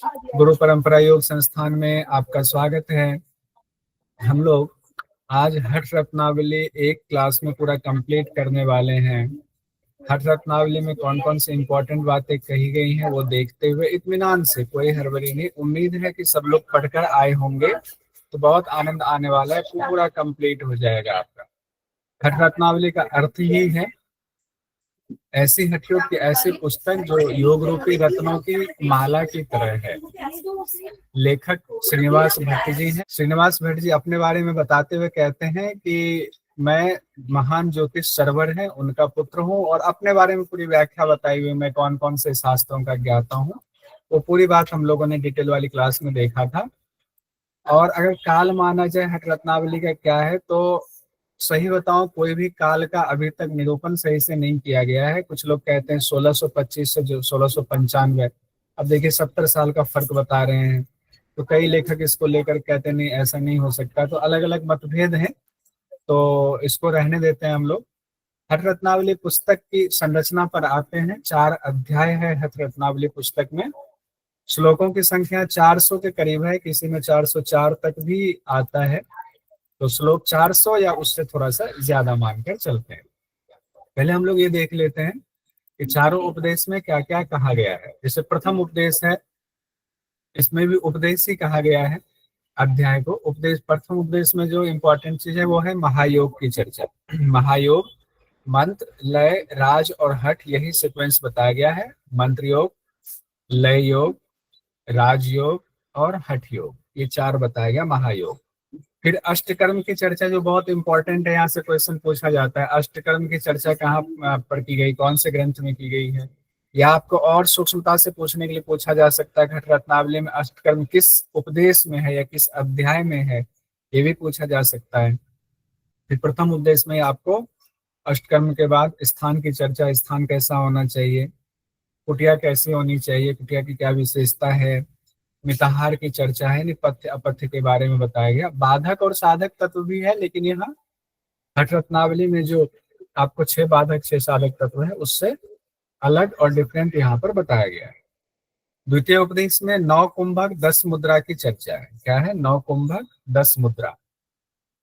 गुरु परंपरा योग संस्थान में आपका स्वागत है। हम लोग आज हठ रत्नावली एक क्लास में पूरा कंप्लीट करने वाले हैं। हठ रत्नावली में कौन कौन सी इंपॉर्टेंट बातें कही गई हैं वो देखते हुए इत्मीनान से, कोई हड़बड़ी नहीं, उम्मीद है कि सब लोग पढ़कर आए होंगे तो बहुत आनंद आने वाला है, पूरा कंप्लीट हो जाएगा आपका। हठ रत्नावली का अर्थ ही है ऐसी हठयोग की ऐसी पुस्तक जो योग रूपी रत्नों की माला की तरह है। लेखक श्रीनिवास भट्ट जी हैं। श्रीनिवास भट्ट जी अपने बारे में बताते हुए कहते हैं कि मैं महान ज्योतिष सरवर है उनका पुत्र हूँ, और अपने बारे में पूरी व्याख्या बताई हुई, मैं कौन कौन से शास्त्रों का ज्ञाता हूँ, वो पूरी बात हम लोगों ने डिटेल वाली क्लास में देखा था। और अगर काल माना जाए हठ रत्नावली का क्या है, तो सही बताऊं कोई भी काल का अभी तक निरूपण सही से नहीं किया गया है। कुछ लोग कहते हैं 1625 से जो 1695, अब देखिए 70 साल का फर्क बता रहे हैं। तो कई लेखक इसको लेकर कहते हैं नहीं ऐसा नहीं हो सकता, तो अलग अलग मतभेद हैं, तो इसको रहने देते हैं हम लोग। हठ रत्नावली पुस्तक की संरचना पर आते हैं। 4 अध्याय है हठ रत्नावली पुस्तक में। श्लोकों की संख्या 400 के करीब है, किसी में 404 तक भी आता है, तो श्लोक 400 या उससे थोड़ा सा ज्यादा मानकर चलते हैं। पहले हम लोग ये देख लेते हैं कि चारों उपदेश में क्या क्या कहा गया है। जैसे प्रथम उपदेश है, इसमें भी उपदेश ही कहा गया है अध्याय को। उपदेश, प्रथम उपदेश में जो इंपॉर्टेंट चीज है वो है महायोग की चर्चा। महायोग, मंत्र, लय, राज और हठ, यही सीक्वेंस बताया गया है। मंत्र योग, लय योग, राजयोग और हठ योग, ये 4 बताया गया महायोग। फिर अष्टकर्म की चर्चा जो बहुत इंपॉर्टेंट है, यहाँ से क्वेश्चन पूछा जाता है, अष्टकर्म की चर्चा कहाँ पर की गई, कौन से ग्रंथ में की गई है, या आपको और सूक्ष्मता से पूछने के लिए पूछा जा सकता है घट रत्नावली में अष्टकर्म किस उपदेश में है या किस अध्याय में है, ये भी पूछा जा सकता है। फिर प्रथम उपदेश में आपको अष्टकर्म के बाद स्थान की चर्चा, स्थान कैसा होना चाहिए, कुटिया कैसी होनी चाहिए, कुटिया की क्या विशेषता है, मिताहार की चर्चा है, निपथ्य अपथ्य के बारे में बताया गया। बाधक और साधक तत्व भी है, लेकिन यहाँ हठ रत्नावली में जो आपको 6 बाधक 6 साधक तत्व है उससे अलग और डिफरेंट यहाँ पर बताया गया है। द्वितीय उपदेश में 9 कुंभक 10 मुद्रा की चर्चा है। क्या है? 9 कुंभक 10 मुद्रा।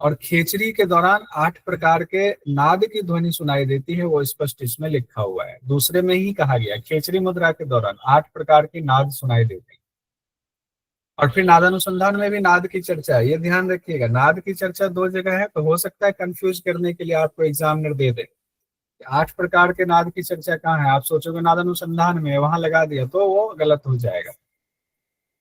और खेचरी के दौरान 8 प्रकार के नाद की ध्वनि सुनाई देती है, वो स्पष्ट इसमें लिखा हुआ है। दूसरे में ही कहा गया खेचरी मुद्रा के दौरान 8 प्रकार की नाद सुनाई देती है। और फिर नादानुसंधान में भी नाद की चर्चा है, ये ध्यान रखिएगा। नाद की चर्चा 2 जगह है, तो हो सकता है कंफ्यूज करने के लिए आपको एग्जामिनर दे दे 8 प्रकार के नाद की चर्चा कहाँ है, आप सोचोगे नादानुसंधान में, वहां लगा दिया तो वो गलत हो जाएगा।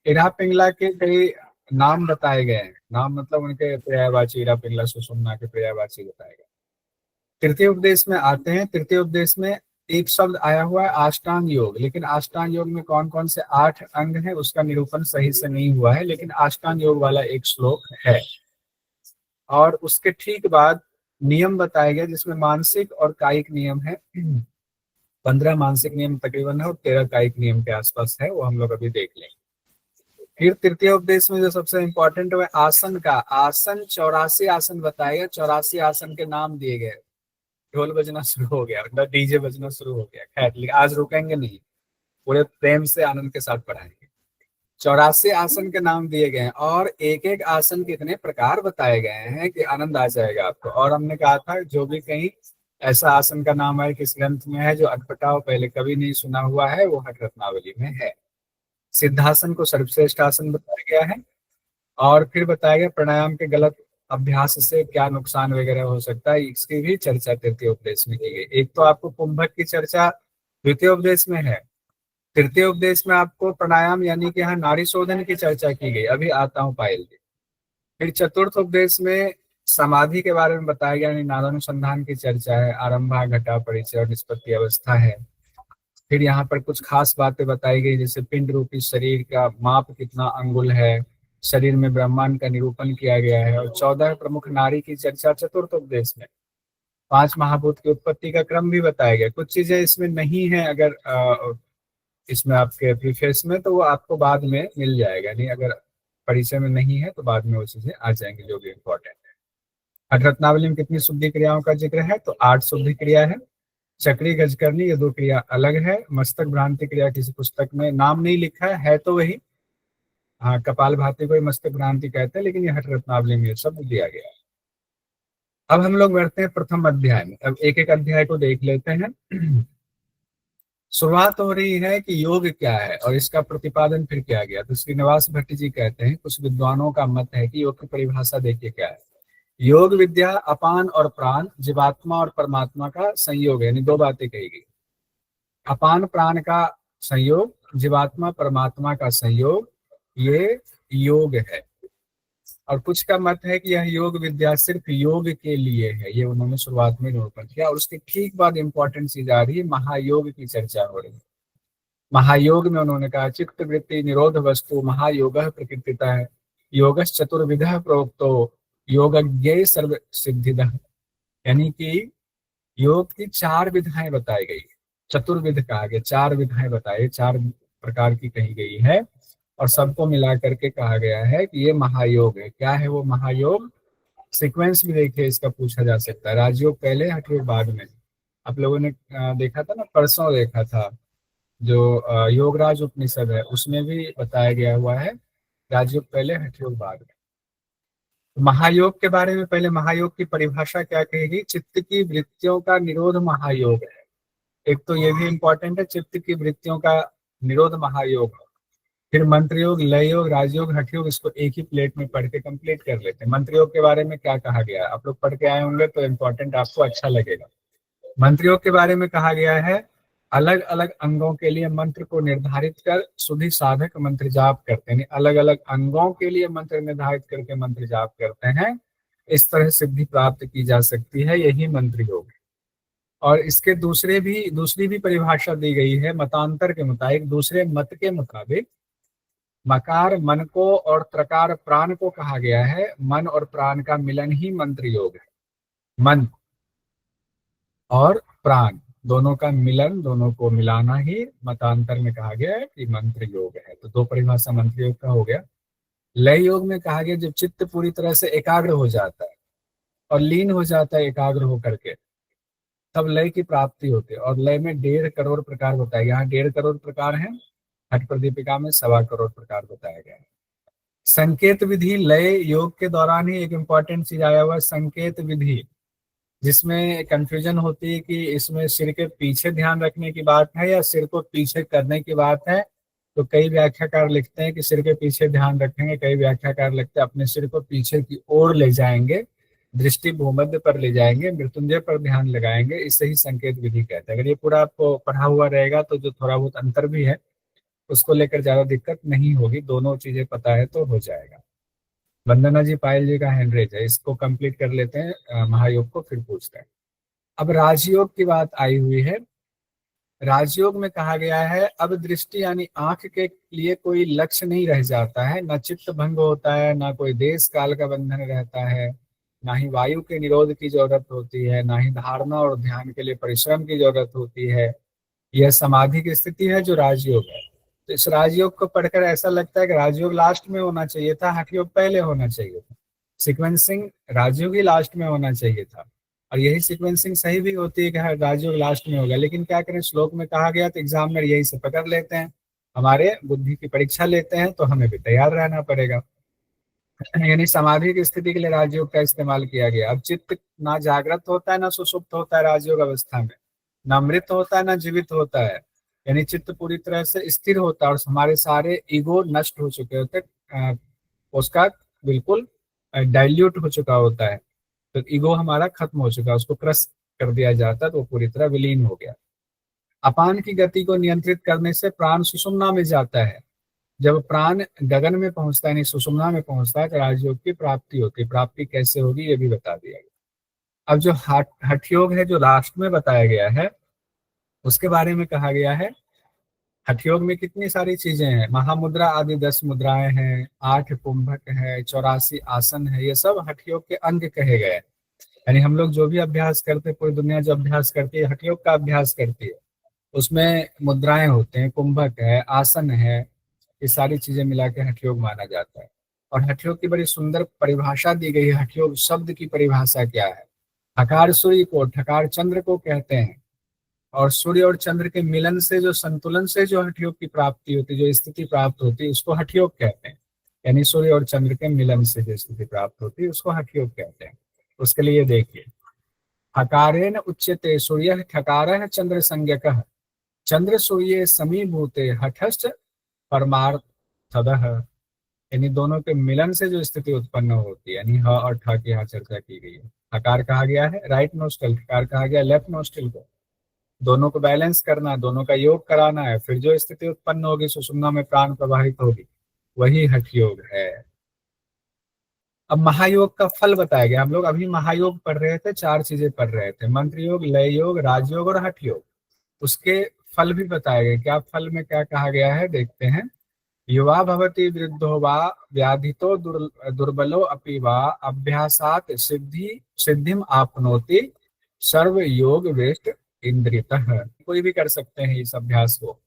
इरा पिंगला के कई नाम बताए गए हैं, नाम मतलब उनके पर्यायवाची, इरा पिंगला सुषुम्ना के पर्यायवाची बताए गए। तृतीय उपदेश में आते हैं। तृतीय उपदेश में एक शब्द आया हुआ है अष्टांग योग, लेकिन अष्टांग योग में कौन कौन से 8 अंग है उसका निरूपण सही से नहीं हुआ है, लेकिन अष्टांग योग वाला एक श्लोक है। और उसके ठीक बाद नियम बताया गया जिसमें मानसिक और कायिक नियम है। 15 मानसिक नियम तकरीबन है और 13 कायिक नियम के आसपास है, वो हम लोग अभी देख लेंगे। फिर तृतीय उपदेश में जो सबसे इंपॉर्टेंट है आसन का। आसन 84 आसन बताए गए, 84 आसन के नाम दिए गए। ढोल बजना शुरू हो गया, मतलब डीजे बजना शुरू हो गया। खैर, लेकिन आज रुकेंगे नहीं, पूरे प्रेम से आनंद के साथ पढ़ाएंगे। 84 आसन के नाम दिए गए हैं और एक एक आसन के इतने प्रकार बताए गए हैं कि आनंद आ जाएगा आपको। और हमने कहा था जो भी कहीं ऐसा आसन का नाम है किस ग्रंथ में है जो अटपटा हो, पहले कभी नहीं सुना हुआ है, वो हठ रत्नावली में है। सिद्धासन को सर्वश्रेष्ठ आसन बताया गया है। और फिर बताया गया प्राणायाम के गलत अभ्यास से क्या नुकसान वगैरह हो सकता है, इसकी भी चर्चा तृतीय उपदेश में की गई। एक तो आपको कुंभक की चर्चा द्वितीय उपदेश में है। तृतीय उपदेश में आपको प्राणायाम यानी कि यहाँ नाड़ी शोधन की चर्चा की गई, अभी आता हूँ पायल जी। फिर चतुर्थ उपदेश में समाधि के बारे में बताया गया, यानी नादानुसंधान की चर्चा है। आरंभा, घटा, परिचय और निष्पत्ति अवस्था है। फिर यहाँ पर कुछ खास बातें बताई गई, जैसे पिंड रूपी शरीर का माप कितना अंगुल है, शरीर में ब्रह्मांड का निरूपण किया गया है। और 14 प्रमुख नारी की चर्चा चतुर्थ उपदेश में। 5 महाभूत की उत्पत्ति का क्रम भी बताया गया। कुछ चीजें इसमें नहीं है, अगर इसमें आपके प्रीफेस में, तो वो आपको बाद में मिल जाएगा, नहीं अगर परिचय में नहीं है तो बाद में वो चीजें आ जाएंगी जो भी इम्पोर्टेंट है। हठ रत्नावली में कितनी शुद्धि क्रियाओं का जिक्र है, तो 8 शुद्धि क्रिया है। चक्री, गजकरणी, ये 2 क्रिया अलग है। मस्तक भ्रांति क्रिया किसी पुस्तक में नाम नहीं लिखा है तो वही, हाँ, कपालभाति को ही मस्तक भ्रांति कहते हैं, लेकिन ये हठ रत्नावली में सब दिया गया है। अब हम लोग बढ़ते हैं प्रथम अध्याय में। अब एक एक अध्याय को देख लेते हैं। शुरुआत हो रही है कि योग क्या है और इसका प्रतिपादन फिर किया गया। तो श्रीनिवास भट्ट जी कहते हैं, कुछ विद्वानों का मत है कि योग की परिभाषा देखिए क्या है। योग विद्या अपान और प्राण, जीवात्मा और परमात्मा का संयोग है। यानी दो बातें कही गई, अपान प्राण का संयोग, जीवात्मा परमात्मा का संयोग, ये योग है। और कुछ का मत है कि यह योग विद्या सिर्फ योग के लिए है, ये उन्होंने शुरुआत में निरूपण किया। और उसके ठीक बाद इंपॉर्टेंट चीज आ रही है, महायोग की चर्चा हो रही है। महायोग में उन्होंने कहा, चित्त वृत्ति निरोध वस्तु महायोग प्रकृतितः है, योगश चतुर्विध प्रोक्तो योगज्ञ सर्व सिद्धिदः। यानी कि योग की चार विधाएं बताई गई, चतुर्विध कहा गया, चार विधाएं बताई, चार प्रकार की कही गई है और सबको मिला करके कहा गया है कि ये महायोग है। क्या है वो महायोग? सीक्वेंस भी देखिए, इसका पूछा जा सकता है। राजयोग पहले, हठयोग बाद में। आप लोगों ने देखा था ना, परसों देखा था, जो योगराज उपनिषद है उसमें भी बताया गया हुआ है, राजयोग पहले हठयोग बाद में। महायोग के बारे में पहले महायोग की परिभाषा क्या कहेगी? चित्त की वृत्तियों का निरोध महायोग है। एक तो ये भी इंपॉर्टेंट है, चित्त की वृत्तियों का निरोध महायोग। फिर मंत्र योग, लय योग, राजयोग, हठ योग, इसको एक ही प्लेट में पढ़ के कंप्लीट कर लेते हैं। मंत्र योग के बारे में क्या कहा गया है, आप लोग पढ़ के आए होंगे तो इम्पोर्टेंट, आपको अच्छा लगेगा। मंत्र योग के बारे में कहा गया है, अलग अलग अंगों के लिए मंत्र को निर्धारित कर सुधि साधक मंत्र जाप करते हैं। अलग अलग अंगों के लिए मंत्र निर्धारित करके मंत्र जाप करते हैं, इस तरह सिद्धि प्राप्त की जा सकती है, यही मंत्र योग है। और इसके दूसरी भी परिभाषा दी गई है मतांतर के मुताबिक। दूसरे मत के मुताबिक मकार मन को और त्रकार प्राण को कहा गया है। मन और प्राण का मिलन ही मंत्र योग है। मन और प्राण दोनों का मिलन, दोनों को मिलाना ही मतांतर में कहा गया है कि मंत्र योग है। तो दो परिभाषा मंत्र योग का हो गया। लय योग में कहा गया, जब चित्त पूरी तरह से एकाग्र हो जाता है और लीन हो जाता है एकाग्र होकर के, तब लय की प्राप्ति होती है। और लय में 1.5 करोड़ प्रकार बताया गया। यहाँ 1.5 करोड़ प्रकार हैं, हठ प्रदीपिका में 1.25 करोड़ प्रकार बताया गया है। संकेत विधि, लय योग के दौरान ही एक इंपॉर्टेंट चीज आया हुआ है, संकेत विधि, जिसमें कंफ्यूजन होती है कि इसमें सिर के पीछे ध्यान रखने की बात है या सिर को पीछे करने की बात है। तो कई व्याख्याकार लिखते हैं कि सिर के पीछे ध्यान रखेंगे, कई व्याख्याकार लिखते हैं अपने सिर को पीछे की ओर ले जाएंगे, दृष्टि भूमध्य पर ले जाएंगे, मृत्युंजय पर ध्यान लगाएंगे, इससे ही संकेत विधि कहते हैं। अगर ये पूरा आपको पढ़ा हुआ रहेगा तो जो थोड़ा बहुत अंतर भी है उसको लेकर ज्यादा दिक्कत नहीं होगी, दोनों चीजें पता है तो हो जाएगा। वंदना जी पायल जी का हैंड रेज है, इसको कंप्लीट कर लेते हैं, महायोग को फिर पूछते हैं। अब राजयोग की बात आई हुई है। राजयोग में कहा गया है, अब दृष्टि यानी आंख के लिए कोई लक्ष्य नहीं रह जाता है, न चित्त भंग होता है, ना कोई देश काल का बंधन रहता है, ना ही वायु के निरोध की जरूरत होती है, ना ही धारणा और ध्यान के लिए परिश्रम की जरूरत होती है। यह समाधि की स्थिति है जो राजयोग है। तो इस राजयोग को पढ़कर ऐसा लगता है कि राजयोग लास्ट में होना चाहिए था, हठ योग पहले होना चाहिए था। सीक्वेंसिंग राजयोग ही लास्ट में होना चाहिए था, और यही सीक्वेंसिंग सही भी होती है कि राजयोग लास्ट में होगा। लेकिन क्या करें, श्लोक में कहा गया तो एग्जाम में यही से पकड़ लेते हैं, हमारे बुद्धि की परीक्षा लेते हैं, तो हमें भी तैयार रहना पड़ेगा। यानी समाधि की स्थिति के लिए राजयोग का इस्तेमाल किया गया। अब चित्त ना जागृत होता है ना सुषुप्त होता है राजयोग अवस्था में, ना मृत होता है ना जीवित होता है। यानी चित्त पूरी तरह से स्थिर होता है और हमारे सारे ईगो नष्ट हो चुके होते, उसका बिल्कुल डाइल्यूट हो चुका होता है। तो ईगो हमारा खत्म हो चुका है, उसको क्रश कर दिया जाता है, तो वो पूरी तरह विलीन हो गया। अपान की गति को नियंत्रित करने से प्राण सुषुम्ना में जाता है। जब प्राण गगन में पहुंचता है, यानी सुषुम्ना में पहुंचता है, तो राजयोग की प्राप्ति होती है। प्राप्ति कैसे होगी ये भी बता दिया गया। अब जो हठ योग है जो लास्ट में बताया गया है, उसके बारे में कहा गया है, हठ योग में कितनी सारी चीजें हैं, महामुद्रा आदि 10 मुद्राएं हैं, 8 कुंभक है, 84 आसन है, ये सब हठ योग के अंग कहे गए। यानी हम लोग जो भी अभ्यास करते हैं, पूरी दुनिया जो अभ्यास करती है हठ योग का अभ्यास करती है, उसमें मुद्राएं होते हैं, कुंभक है, आसन है, ये सारी चीजें मिला के हठ योग माना जाता है। और हठ योग की बड़ी सुंदर परिभाषा दी गई है। हठ योग शब्द की परिभाषा क्या है? ठकार सूर्य को, ठकार चंद्र को कहते हैं, और सूर्य और चंद्र के मिलन से जो संतुलन से जो हठ योग की प्राप्ति होती है, जो स्थिति प्राप्त होती है, उसको हठ योग कहते हैं। यानी सूर्य और चंद्र के मिलन से जो स्थिति प्राप्त होती है उसको हठ योग कहते हैं। उसके लिए देखिए, हकारेण उच्यते सूर्य ठकारः चंद्र संज्ञकः, चंद्र सूर्य समीभूते हठश्च परमार्थदः। यानी दोनों के मिलन से जो स्थिति उत्पन्न होती है, यानी ह और ठ की यहाँ चर्चा की गई है। हकार कहा गया है राइट नोस्टल, हकार कहा गया लेफ्ट नोस्टल को। दोनों को बैलेंस करना, दोनों का योग कराना है, फिर जो स्थिति उत्पन्न होगी सुषुम्ना में प्राण प्रवाहित होगी, वही हठ योग है। अब महायोग का फल बताया गया। हम लोग अभी महायोग पढ़ रहे थे, 4 चीजें पढ़ रहे थे, मंत्र योग, लय योग, राजयोग और हठ योग। उसके फल भी बताए गए। क्या फल में क्या कहा गया है देखते हैं। युवा भवति वृद्धो वा व्याधितो दुर्बलो अपि वा अभ्यासात सिद्धिम आपनोति सर्व योग वेस्ट इंद्रितः। कोई भी कर सकते हैं इस अभ्यास को,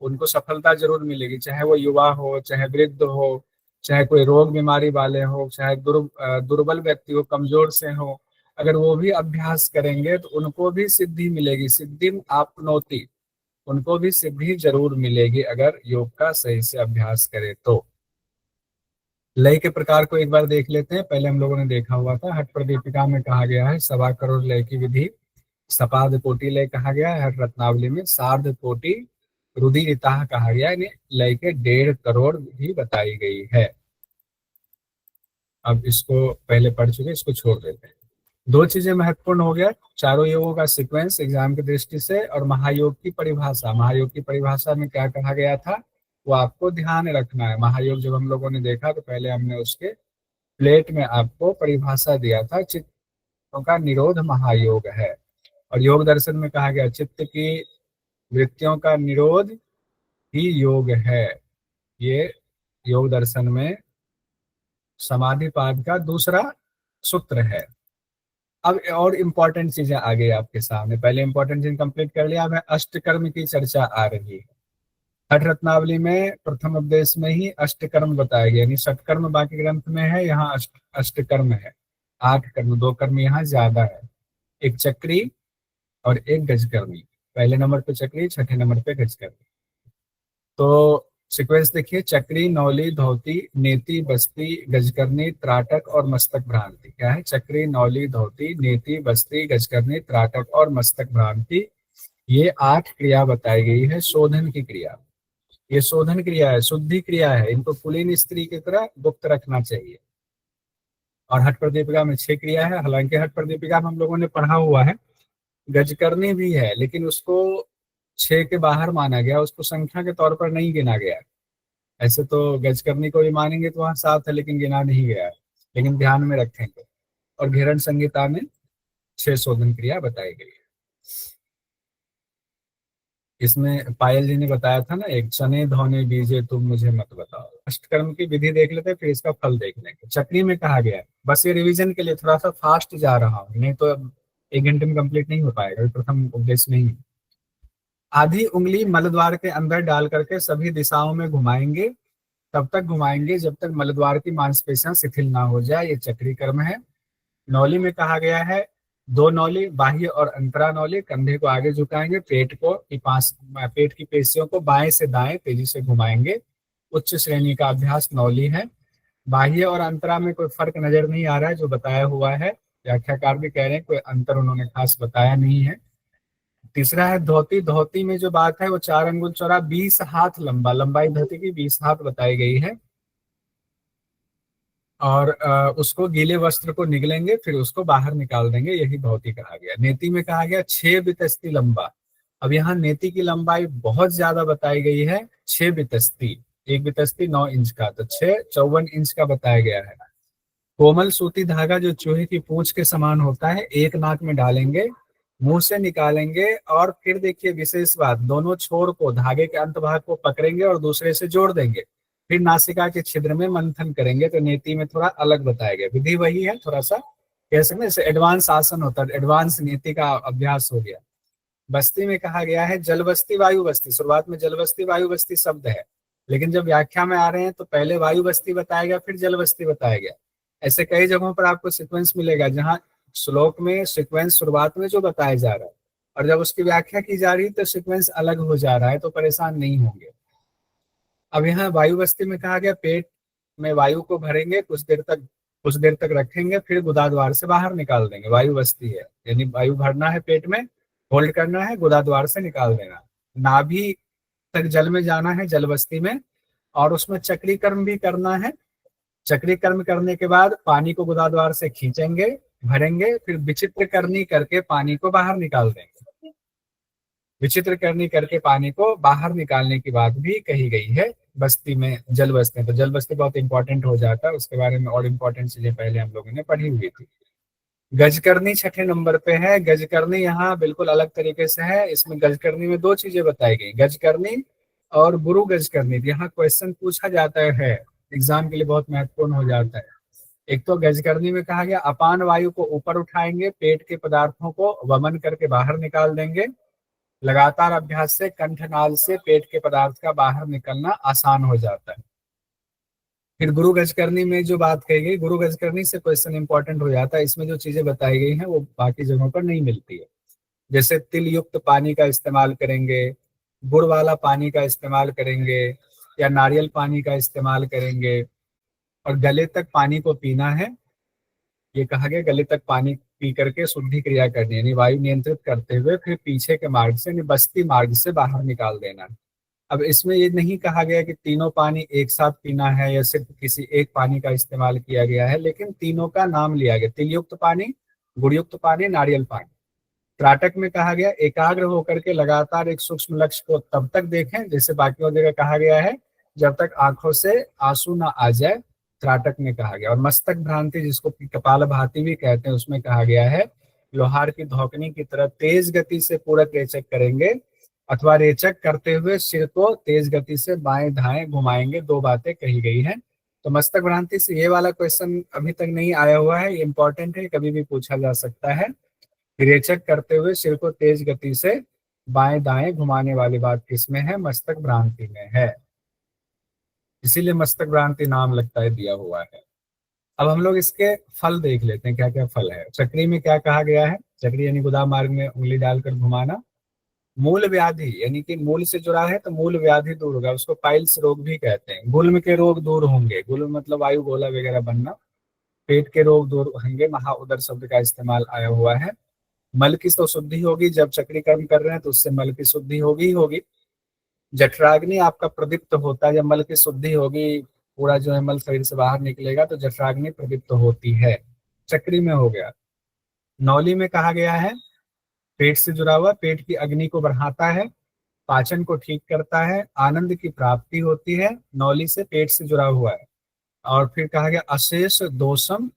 उनको सफलता जरूर मिलेगी, चाहे वो युवा हो, चाहे वृद्ध हो, चाहे कोई रोग बीमारी वाले हो, चाहे दुर्बल व्यक्ति हो, कमजोर से हो। अगर वो भी अभ्यास करेंगे तो उनको भी सिद्धि मिलेगी, सिद्धिम आपनोति, उनको भी सिद्धि जरूर मिलेगी अगर योग का सही से अभ्यास करे तो। लय के प्रकार को एक बार देख लेते हैं। पहले हम लोगों ने देखा हुआ था, हठ प्रदीपिका में कहा गया है 1.25 करोड़ लय की विधि। सपाद कोटि लय कहा गया है। हठ रत्नावली में सार्ध कोटि रुधिरिता कहा गया है, यानी लय के 1.5 करोड़ भी बताई गई है। अब इसको पहले पढ़ चुके, इसको छोड़ देते हैं। 2 चीजें महत्वपूर्ण हो गया, चारों योगों का सीक्वेंस एग्जाम की दृष्टि से, और महायोग की परिभाषा। महायोग की परिभाषा में क्या कहा गया था वो आपको ध्यान रखना है। महायोग जब हम लोगों ने देखा तो पहले हमने उसके प्लेट में आपको परिभाषा दिया था, चित्तों का निरोध महायोग है। और योग दर्शन में कहा गया चित्त की वृत्तियों का निरोध ही योग है। ये योग दर्शन में समाधिपाद का दूसरा सूत्र है। अब और इम्पोर्टेंट चीजें आ गई आपके सामने। पहले इम्पोर्टेंट चीज कंप्लीट कर लिया, अब अष्टकर्म की चर्चा आ रही है। हठ रत्नावली में प्रथम उपदेश में ही अष्टकर्म बताया गया, यानी षटकर्म बाकी ग्रंथ में है, यहाँ अष्टकर्म है। 8 कर्म, 2 कर्म यहाँ ज्यादा है, एक चक्री और एक गजकर्मी। पहले नंबर पे चक्री, छठे नंबर पे गजकर्मी। तो सीक्वेंस देखिए, चक्री, नौली, धोती, नेति, बस्ती, गजकर्णी, त्राटक और मस्तक भ्रांति। क्या है? चक्री, नौली, धोती, नेति, बस्ती, गजकर्णी, त्राटक और मस्तक भ्रांति। ये 8 क्रिया बताई गई है, शोधन की क्रिया। ये शोधन क्रिया है, शुद्धि क्रिया है, इनको कुलीन स्त्री की तरह गुप्त रखना चाहिए। और हठ प्रदीपिका में 6 क्रिया है। हालांकि हठ प्रदीपिका में हम लोगों ने पढ़ा हुआ है गजकर्णी भी है, लेकिन उसको 6 के बाहर माना गया, उसको संख्या के तौर पर नहीं गिना गया। ऐसे तो गजकर्णी को भी मानेंगे तो वहाँ 7 है, लेकिन गिना नहीं गया है, लेकिन ध्यान में रखेंगे। और घेरण संहिता में 6 शोधन क्रिया बताई गई है। इसमें पायल जी ने बताया था ना, एक चने धोने बीजे तुम मुझे मत बताओ। अष्टकर्म की विधि देख लेते, फिर इसका फल देख लेंगे। चक्री में कहा गया है, बस ये रिवीजन के लिए थोड़ा सा फास्ट जा रहा हूँ, नहीं तो 1 घंटे में कंप्लीट नहीं हो पाएगा, प्रथम उपदेश में ही। आधी उंगली मलद्वार के अंदर डाल करके सभी दिशाओं में घुमाएंगे, तब तक घुमाएंगे जब तक मलद्वार की मांसपेशियां शिथिल ना हो जाए, ये चक्री कर्म है। नौली में कहा गया है 2 नौली, बाह्य और अंतरा नौली। कंधे को आगे झुकाएंगे, पेट की पेशियों को बाएं से दाएं तेजी से घुमाएंगे। उच्च श्रेणी का अभ्यास नौली है। बाह्य और अंतरा में कोई फर्क नजर नहीं आ रहा है, जो बताया हुआ है। व्याख्याकार भी कह रहे हैं कोई अंतर उन्होंने खास बताया नहीं है। तीसरा है धोती। धोती में जो बात है वो 4 अंगुल चौड़ा, 20 हाथ लंबा, लंबाई धोती की 20 हाथ बताई गई है। और उसको गीले वस्त्र को निगलेंगे, फिर उसको बाहर निकाल देंगे, यही धोती कहा गया। नेति में कहा गया 6 बितस्ती लंबा। अब यहाँ नेति की लंबाई बहुत ज्यादा बताई गई है, 6 बितस्ती। 1 बितस्ती 9 इंच का, तो 6 54 इंच का बताया गया है। कोमल सूती धागा जो चूहे की पूंछ के समान होता है, एक नाक में डालेंगे, मुंह से निकालेंगे, और फिर देखिए विशेष बात, दोनों छोर को धागे के अंत भाग को पकड़ेंगे और दूसरे से जोड़ देंगे, फिर नासिका के छिद्र में मंथन करेंगे। तो नेति में थोड़ा अलग बताया गया, विधि वही है, थोड़ा सा कह सकते हैं एडवांस आसन होता है, एडवांस नेति का अभ्यास हो गया। बस्ती में कहा गया है जल बस्ती वायु बस्ती। शुरुआत में जल बस्ती वायु बस्ती शब्द है, लेकिन जब व्याख्या में आ रहे हैं तो पहले वायु बस्ती बताया गया, फिर जल बस्ती बताया गया। ऐसे कई जगहों पर आपको सीक्वेंस मिलेगा जहां श्लोक में सीक्वेंस शुरुआत में जो बताया जा रहा है, और जब उसकी व्याख्या की जा रही है तो सीक्वेंस अलग हो जा रहा है, तो परेशान नहीं होंगे। अब यहाँ वायु बस्ती में कहा गया पेट में वायु को भरेंगे, कुछ देर तक रखेंगे, फिर गुदाद्वार से बाहर निकाल देंगे। वायु बस्ती है, यानी वायु भरना है पेट में, होल्ड करना है, गुदाद्वार से निकाल देना। नाभि तक जल में जाना है, जल बस्ती में, और उसमें चक्रीकर्म भी करना है। चक्रीकर्म करने के बाद पानी को गुदाद्वार से खींचेंगे, भरेंगे, फिर विचित्र करनी करके पानी को बाहर निकाल देंगे। विचित्र करनी करके पानी को बाहर निकालने की बात भी कही गई है बस्ती में, जल बस्ती। तो जल बस्ती बहुत इंपॉर्टेंट हो जाता है, उसके बारे में और इंपॉर्टेंट चीजें पहले हम लोगों ने पढ़ी हुई थी। गजकरनी छठे नंबर पे है। गजकरनी यहाँ बिल्कुल अलग तरीके से है। इसमें गजकरनी में दो चीजें बताई गई, गजकरनी और गुरु गजकरनी। यहाँ क्वेश्चन पूछा जाता है, एग्जाम के लिए बहुत महत्वपूर्ण हो जाता है। एक तो गजकरनी में कहा गया अपान वायु को ऊपर उठाएंगे, पेट के पदार्थों को वमन करके बाहर निकाल देंगे। लगातार अभ्यास से कंठनाल से पेट के पदार्थ का बाहर निकलना आसान हो जाता है। फिर गुरु गजकरनी में जो बात कही गई, गुरु गजकरनी से क्वेश्चन इंपॉर्टेंट हो जाता है। इसमें जो चीजें बताई गई हैं वो बाकी जगहों पर नहीं मिलती है। जैसे तिल युक्त पानी का इस्तेमाल करेंगे, गुड़ वाला पानी का इस्तेमाल करेंगे, या नारियल पानी का इस्तेमाल करेंगे, और गले तक पानी को पीना है। ये कहा गया गले तक पानी पी करके शुद्धि क्रिया करनी है, यानी वायु नियंत्रित करते हुए फिर पीछे के मार्ग से, यानी बस्ती मार्ग से बाहर निकाल देना है। अब इसमें ये नहीं कहा गया कि तीनों पानी एक साथ पीना है या सिर्फ किसी एक पानी का इस्तेमाल किया गया है, लेकिन तीनों का नाम लिया गया, तिल युक्त पानी, गुड़ युक्त पानी, नारियल पानी। त्राटक में कहा गया एकाग्र होकर के लगातार एक सूक्ष्म लक्ष्य को तब तक देखें, जैसे बाकी जगह कहा गया है, जब तक आंखों से आंसू ना आ जाए, त्राटक में कहा गया। और मस्तक भ्रांति, जिसको कपाल भाती भी कहते हैं, उसमें कहा गया है लोहार की धौकनी की तरह तेज गति से पूरक रेचक करेंगे, अथवा रेचक करते हुए सिर को तेज गति से बाएं दाएं घुमाएंगे। दो बातें कही गई हैं। तो मस्तक भ्रांति से ये वाला क्वेश्चन अभी तक नहीं आया हुआ है, ये इंपॉर्टेंट है, कभी भी पूछा जा सकता है। रेचक करते हुए सिर को तेज गति से बाएं दाएं घुमाने वाली बात किसमें है? मस्तक भ्रांति में है, इसीलिए मस्तक भ्रांति नाम लगता है दिया हुआ है। अब हम लोग इसके फल देख लेते हैं, क्या क्या फल है। चक्री में क्या कहा गया है? चक्री यानी गुदा मार्ग में उंगली डालकर घुमाना। मूल व्याधि, यानी कि मूल से जुड़ा है तो मूल व्याधि दूर होगा, उसको पाइल्स रोग भी कहते हैं। गुल्म के रोग दूर होंगे, गुल्म मतलब वायु गोला वगैरह बनना। पेट के रोग दूर होंगे, महा उदर शब्द का इस्तेमाल आया हुआ है। मल की तो शुद्धि होगी, जब चक्री कर्म कर रहे हैं तो उससे मल की शुद्धि होगी ही होगी। जठराग्नि आपका प्रदीप्त होता है, जब मल की शुद्धि होगी, पूरा जो है मल शरीर से बाहर निकलेगा तो जठराग्नि प्रदीप्त होती है। चक्री में हो गया। नौली में कहा गया है पेट से जुड़ा हुआ, पेट की अग्नि को बढ़ाता है, पाचन को ठीक करता है, आनंद की प्राप्ति होती है। नौली से पेट से जुड़ा हुआ है। और फिर कहा गया अशेष दोषम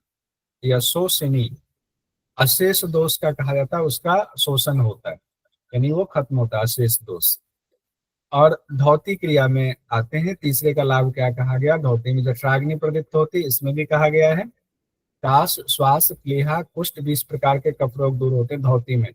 या शोषणी, अशेष दोष का कहा जाता है उसका शोषण होता है, यानी वो खत्म होता है अशेष दोष। और धौती क्रिया में आते हैं, तीसरे का लाभ क्या कहा गया? धौती में जठराग्नि प्रदीप्त होती, इसमें भी कहा गया है काश, श्वास, प्लीहा, कुष्ठ, 20 प्रकार के कफ रोग दूर होते हैं धौती में।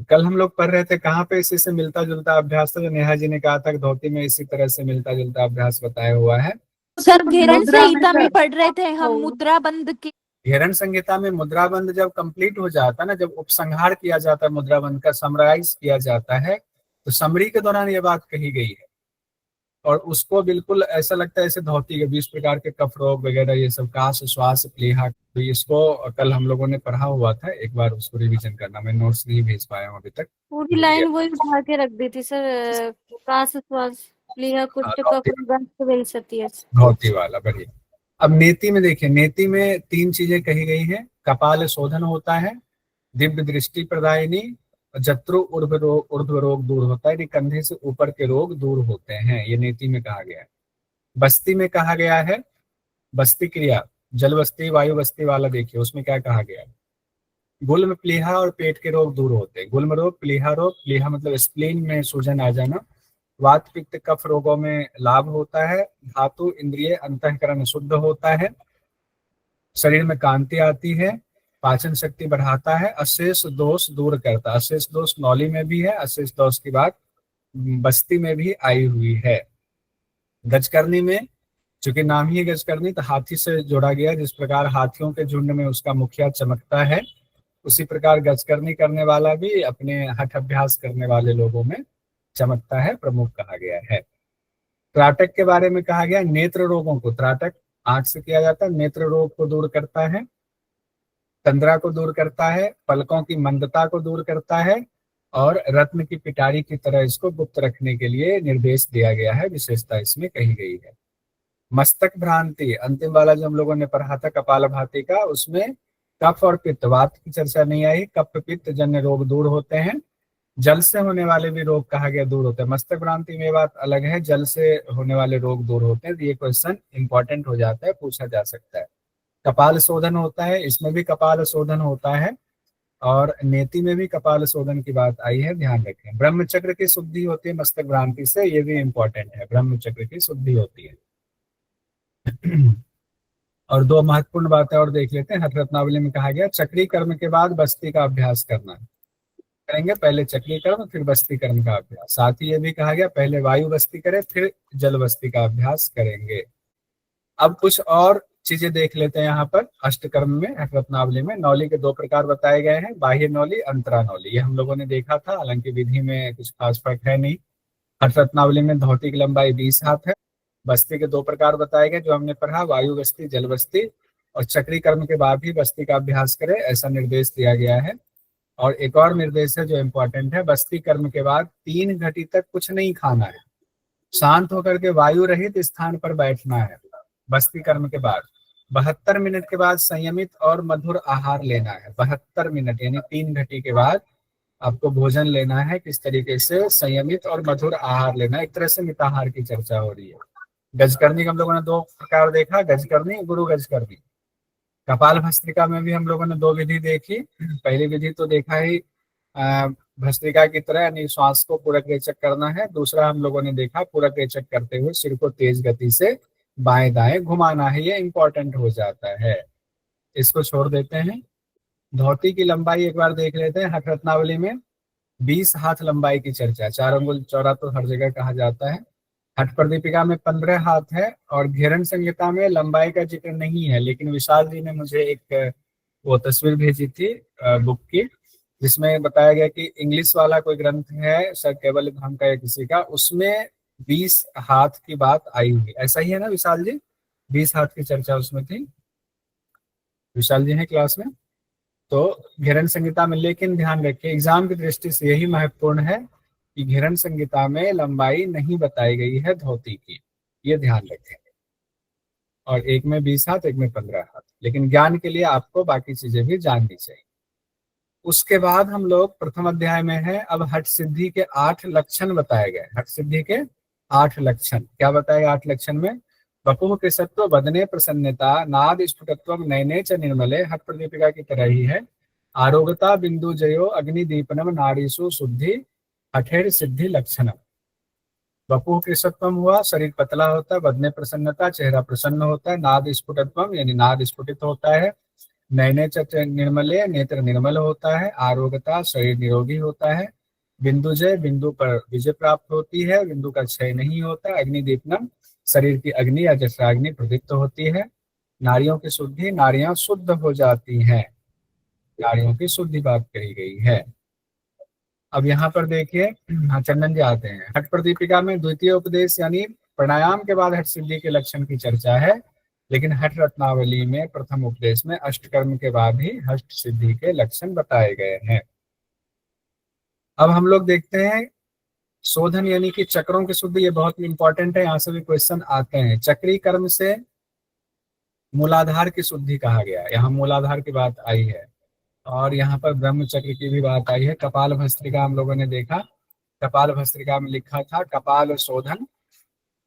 कल हम लोग पढ़ रहे थे, कहाँ पे इसी से मिलता जुलता अभ्यास था, जो नेहा जी ने कहा था कि धौती में इसी तरह से मिलता जुलता अभ्यास बताया हुआ है। सर घेरन संहिता में पढ़ रहे थे हम मुद्रा बंद की। घेरन संहिता में मुद्रा बंद जब कंप्लीट हो जाता है ना, जब उपसंहार किया जाता है मुद्रा बंद का, समराइज किया जाता है, तो समरी के दौरान ये बात कही गई है। और उसको बिल्कुल ऐसा लगता है जैसे धौती के 20 प्रकार के कफ रोग वगैरह, ये सब काश, श्वास, प्लीहा, तो इसको कल हम लोगों ने पढ़ा हुआ था, एक बार उसको रिवीजन करना। मैं नोट्स नहीं भेज पाया हूँ अभी तक, पूरी लाइन वही उठा के रख दी थी सर, काश, श्वास, प्लीहा, कुष्ठ, कफ, विंशति। धौती वाला बढ़िया। अब नेति में देखिए, नेति में 3 चीजें कही गई हैं। कपाल शोधन होता है, दिव्य दृष्टि प्रदायिनी, जत्रु ऊर्ध्व रोग दूर होता है, कंधे से ऊपर के रोग दूर होते हैं, ये नेति में कहा गया है। बस्ती में कहा गया है बस्ती क्रिया, जल बस्ती, वायु बस्ती वाला देखिए, उसमें क्या कहा गया है? गुल्म, प्लीहा और पेट के रोग दूर होते हैं। गुल्म रोग, प्लीहा मतलब स्प्लीन में सूजन आ जाना। वात, पित्त, कफ रोगों में लाभ होता है। धातु, इंद्रिय, अंतःकरण शुद्ध होता है। शरीर में कांति आती है, पाचन शक्ति बढ़ाता है, अशेष दोष दूर करता है। अशेष दोष नौली में भी है, अशेष दोष की बात बस्ती में भी आई हुई है। गजकर्णी में, चूंकि नाम ही गजकर्णी, तो हाथी से जोड़ा गया। जिस प्रकार हाथियों के झुंड में उसका मुखिया चमकता है, उसी प्रकार गजकर्णी करने वाला भी अपने हठ अभ्यास करने वाले लोगों में चमकता है, प्रमुख कहा गया है। त्राटक के बारे में कहा गया नेत्र रोगों को, त्राटक आंख से किया जाता है। नेत्र रोग को दूर करता है, तंद्रा को दूर करता है, पलकों की मंदता को दूर करता है, और रत्न की पिटारी की तरह इसको गुप्त रखने के लिए निर्देश दिया गया है, विशेषता इसमें कही गई है। मस्तक भ्रांति, अंतिम वाला जो हम लोगों ने पढ़ा था कपालभाति का, उसमें कफ और पित्त, वात की चर्चा नहीं आई। कफ पित्त जन्य रोग दूर होते हैं, जल से होने वाले भी रोग कहा गया दूर होते हैं। मस्तक भ्रांति में बात अलग है, जल से होने वाले रोग दूर होते हैं। तो ये क्वेश्चन इंपॉर्टेंट हो जाता है, पूछा जा सकता है। कपाल शोधन होता है, इसमें भी कपाल शोधन होता है, और नेति में भी कपाल शोधन की बात आई है, ध्यान रखें। ब्रह्मचक्र की शुद्धि होती है मस्तक भ्रांति से, ये भी इंपॉर्टेंट है, ब्रह्मचक्र की शुद्धि होती है। और दो महत्वपूर्ण बातें और देख लेते हैं। हठ रत्नावली में कहा गया चक्री कर्म के बाद बस्ती का अभ्यास करना करेंगे, पहले चक्री कर्म फिर बस्ती कर्म का अभ्यास। साथ ही ये भी कहा गया पहले वायु बस्ती करें फिर जल बस्ती का अभ्यास करेंगे। अब कुछ और चीजें देख लेते हैं यहाँ पर। अष्टकर्म में हठ रत्नावली में नौली के दो प्रकार बताए गए हैं, बाह्य नौली, अंतरा नौली। ये हम लोगों ने देखा था, हालांकि विधि में कुछ खास फर्क है नहीं। हठ रत्नावली में धोती की लंबाई 20 हाथ है। बस्ती के दो प्रकार बताए गए जो हमने पढ़ा, वायु बस्ती, जल बस्ती। और चक्री कर्म के बाद भी बस्ती का अभ्यास करें, ऐसा निर्देश दिया गया है। और एक और निर्देश है जो इम्पोर्टेंट है, बस्ती कर्म के बाद 3 घटी तक कुछ नहीं खाना है, शांत होकर के वायु रहित स्थान पर बैठना है। बस्ती कर्म के बाद 72 मिनट के बाद संयमित और मधुर आहार लेना है। 72 मिनट यानी 3 घटी के बाद आपको भोजन लेना है। किस तरीके से? संयमित और मधुर आहार लेना है, एक तरह से मिताहार की चर्चा हो रही है। गजकर्णी का हम लोगों ने दो प्रकार देखा, गजकर्णी, गुरु गजकर्णी। कपाल भस्त्रिका में भी हम लोगों ने दो विधि देखी। पहली विधि तो देखा ही भस्त्रिका की तरह, यानी श्वास को पूरक रेचक करना है। दूसरा हम लोगों ने देखा पूरक रेचक करते हुए सिर को तेज गति से बाएं दाएं घुमाना है, ये इंपॉर्टेंट हो जाता है। इसको छोड़ देते हैं। धोती की लंबाई एक बार देख लेते हैं। हठ रत्नावली में 20 हाथ लंबाई की चर्चा, 4 अंगुल चौड़ा तो हर जगह कहा जाता है। हठ प्रदीपिका में 15 हाथ है, और घेरन संहिता में लंबाई का जिक्र नहीं है। लेकिन विशाल जी ने मुझे एक वो तस्वीर भेजी थी बुक की, जिसमें बताया गया कि इंग्लिश वाला कोई ग्रंथ है सर केवल धाम का या किसी का, उसमें 20 हाथ की बात आई हुई। ऐसा ही है ना विशाल जी? 20 हाथ की चर्चा उसमें थी। विशाल जी है क्लास में? तो घेरन संहिता में, लेकिन ध्यान रखिए एग्जाम की दृष्टि से यही महत्वपूर्ण है कि घेरन संहिता में लंबाई नहीं बताई गई है धोती की, ये ध्यान रखें। और एक में 20 हाथ, एक में 15 हाथ, लेकिन ज्ञान के लिए आपको बाकी चीजें भी जाननी चाहिए। उसके बाद हम लोग प्रथम अध्याय में है। अब हठ सिद्धि के 8 लक्षण बताए गए। हठ सिद्धि के 8 लक्षण क्या बताए? 8 लक्षण में वपुः कृशत्व, वदने प्रसन्नता, नाद स्फुटत्व, नयने च निर्मले, हठ प्रदीपिका की तरह ही है। आरोगता बिंदु जयो अग्निदीपनम, नाड़ीसु शुद्धि, हठेर सिद्धि लक्षणम। वपुः कृशत्व हुआ, शरीर पतला होता है। वदने प्रसन्नता, चेहरा प्रसन्न होता है। नाद स्फुटत्व यानी नाद स्फुटित होता है। नयने च निर्मले, नेत्र निर्मल होता है। आरोग्यता, शरीर निरोगी होता है। बिंदुजय, बिंदु पर विजय प्राप्त होती है, बिंदु का क्षय नहीं होता। अग्निदीपनम, शरीर की अग्नि या जठराग्नि प्रदीप्त होती है। नारियों की शुद्धि, नारियां शुद्ध हो जाती हैं। नारियों की शुद्धि बात कही गई है। अब यहाँ पर देखिए, चंदन जी आते हैं। हठ प्रदीपिका में द्वितीय उपदेश यानी प्राणायाम के बाद हठ सिद्धि के लक्षण की चर्चा है, लेकिन हठ रत्नावली में प्रथम उपदेश में अष्टकर्म के बाद ही हठ सिद्धि के लक्षण बताए गए हैं। अब हम लोग देखते हैं शोधन यानी कि चक्रों की शुद्धि, ये बहुत इंपॉर्टेंट है, यहाँ से भी क्वेश्चन आते हैं। चक्री कर्म से मूलाधार की शुद्धि कहा गया है, यहाँ मूलाधार की बात आई है। और यहाँ पर ब्रह्म चक्र की भी बात आई है। कपाल भस्त्रिका हम लोगों ने देखा, कपाल भस्त्रिका में लिखा था कपाल शोधन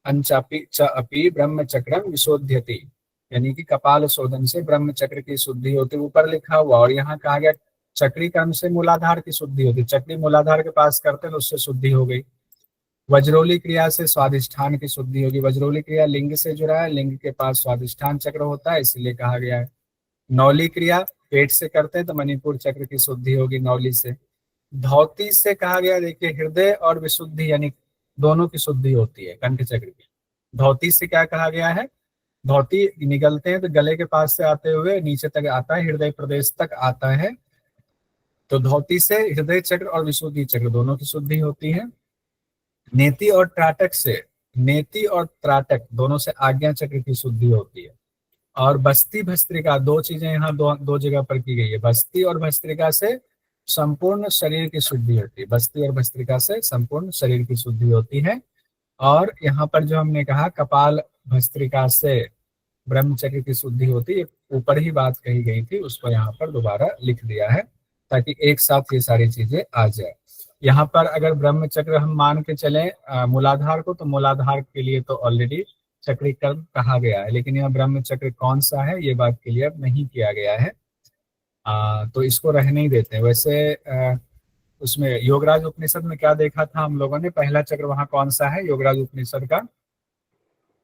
अंचापि च अपि ब्रह्म चक्रम विशोध्यति, यानी कि कपाल शोधन से ब्रह्म चक्र की शुद्धि होती, ऊपर लिखा हुआ। और यहाँ कहा गया चक्री कर्म से मूलाधार की शुद्धि होती, चक्री मूलाधार के पास करते हैं उससे शुद्धि हो गई। वज्रोली क्रिया से स्वादिष्ठान की शुद्धि होगी। वज्रोली क्रिया लिंग से जुड़ा है, लिंग के पास स्वादिष्ठान चक्र होता है, इसलिए कहा गया है। नौली क्रिया पेट से करते हैं तो मणिपुर चक्र की शुद्धि होगी नौली से। धौती से कहा गया, देखिए हृदय और विशुद्धि यानी दोनों की शुद्धि होती है कंठ चक्र की। धौती से क्या कहा गया है? धौती निकलते हैं तो गले के पास से आते हुए नीचे तक आता है, हृदय प्रदेश तक आता है। तो धौती से हृदय चक्र और विशुद्धि चक्र दोनों की शुद्धि होती है। नेति और त्राटक से, नेति और त्राटक दोनों से आज्ञा चक्र की शुद्धि होती है। और बस्ती भस्त्रिका, दो चीजें यहाँ दो जगह पर की गई है। बस्ती और भस्त्रिका से संपूर्ण शरीर की शुद्धि होती है। बस्ती और भस्त्रिका से संपूर्ण शरीर की शुद्धि होती है। और यहाँ पर जो हमने कहा कपाल भस्त्रिका से ब्रह्मचर्य की शुद्धि होती है, ऊपर ही बात कही गई थी, उसको यहाँ पर दोबारा लिख दिया है ताकि एक साथ ये सारी चीजें आ जाए। यहाँ पर अगर ब्रह्मचक्र हम मान के चले मूलाधार को, तो मूलाधार के लिए तो ऑलरेडी चक्रीकरण कहा गया है, लेकिन यह ब्रह्मचक्र कौन सा है ये बात क्लियर नहीं किया गया है। तो इसको रहने ही देते हैं। वैसे उसमें योगराज उपनिषद में क्या देखा था हम लोगों ने, पहला चक्र वहां कौन सा है योगराज उपनिषद का?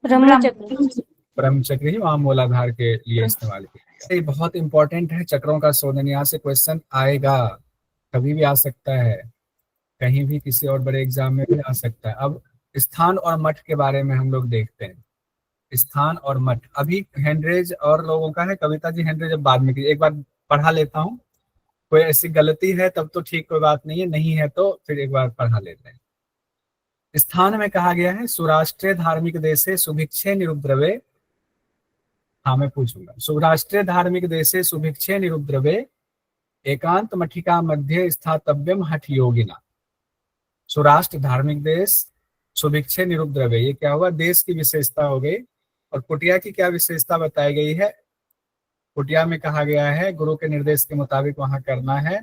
ब्रह्मचक्र। ब्रह्मचक्र ही वहां मूलाधार के लिए इस्तेमाल किया। ये बहुत इंपॉर्टेंट है चक्रों का शोधन, यहाँ से क्वेश्चन आएगा, कभी भी आ सकता है, कहीं भी किसी और बड़े एग्जाम में भी आ सकता है। अब स्थान और मठ के बारे में हम लोग देखते हैं। स्थान और मठ, अभी हैंडरेज और लोगों का है, कविता जी हैंडरेज अब बाद में कीजिए, एक बार पढ़ा लेता हूँ, कोई ऐसी गलती है तब तो ठीक, कोई बात नहीं है, नहीं है तो फिर एक बार पढ़ा लेते हैं। स्थान में कहा गया है सुराष्ट्रीय धार्मिक देशे सुभिक्षे निरुद्रवे, हाँ मैं पूछूंगा, सुराष्ट्रीय धार्मिक देशे सुभिक्षे निरुद्रवे एकांत मठिका मध्य स्थातव्यम हठ योगिना। सुराष्ट्र धार्मिक देश, सुभिक्षे निरुद्रवे, ये क्या हुआ, देश की विशेषता हो गई। और कुटिया की क्या विशेषता बताई गई है? कुटिया में कहा गया है गुरु के निर्देश के मुताबिक वहां करना है,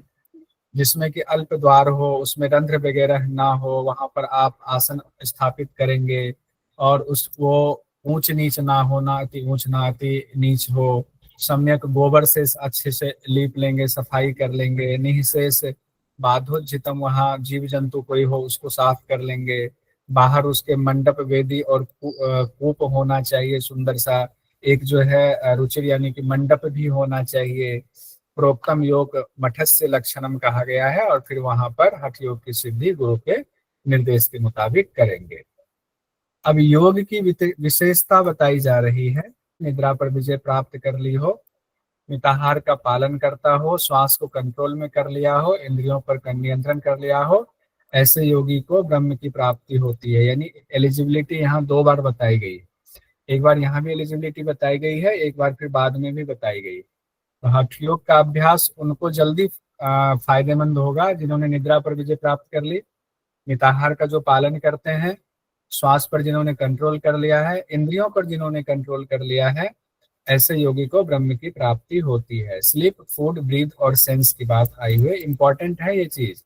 जिसमें कि अल्प द्वार हो, उसमें रंध्र वगैरह ना हो, वहां पर आप आसन स्थापित करेंगे, और उस वो ऊंच नीच ना हो, ना अति ऊंच ना अति नीच हो, सम्यक गोबर से अच्छे से लीप लेंगे, सफाई कर लेंगे, निःशेष बाधोज्जितम, वहाँ जीव जंतु कोई हो उसको साफ कर लेंगे, बाहर उसके मंडप वेदी और कूप होना चाहिए सुंदर सा, एक जो है रुचिर यानी कि मंडप भी होना चाहिए। प्रोक्तम योग मठस्य लक्षणम कहा गया है, और फिर वहां पर हठ योग की सिद्धि गुरु के निर्देश के मुताबिक करेंगे। अब योग की विशेषता बताई जा रही है। निद्रा पर विजय प्राप्त कर ली हो, मिताहार का पालन करता हो, श्वास को कंट्रोल में कर लिया हो, इंद्रियों पर नियंत्रण कर लिया हो, ऐसे योगी को ब्रह्म की प्राप्ति होती है। यानी एलिजिबिलिटी यहाँ दो बार बताई गई है, एक बार यहाँ भी एलिजिबिलिटी बताई गई है, एक बार फिर बाद में भी बताई गई। तो हठ योग का अभ्यास उनको जल्दी फायदेमंद होगा जिन्होंने निद्रा पर विजय प्राप्त कर ली, मिताहार का जो पालन करते हैं, श्वास पर जिन्होंने कंट्रोल कर लिया है, इंद्रियों पर जिन्होंने कंट्रोल कर लिया है, ऐसे योगी को ब्रह्म की प्राप्ति होती है। स्लीप, फूड, ब्रीथ और सेंस की बात आई हुई, इंपॉर्टेंट है ये चीज।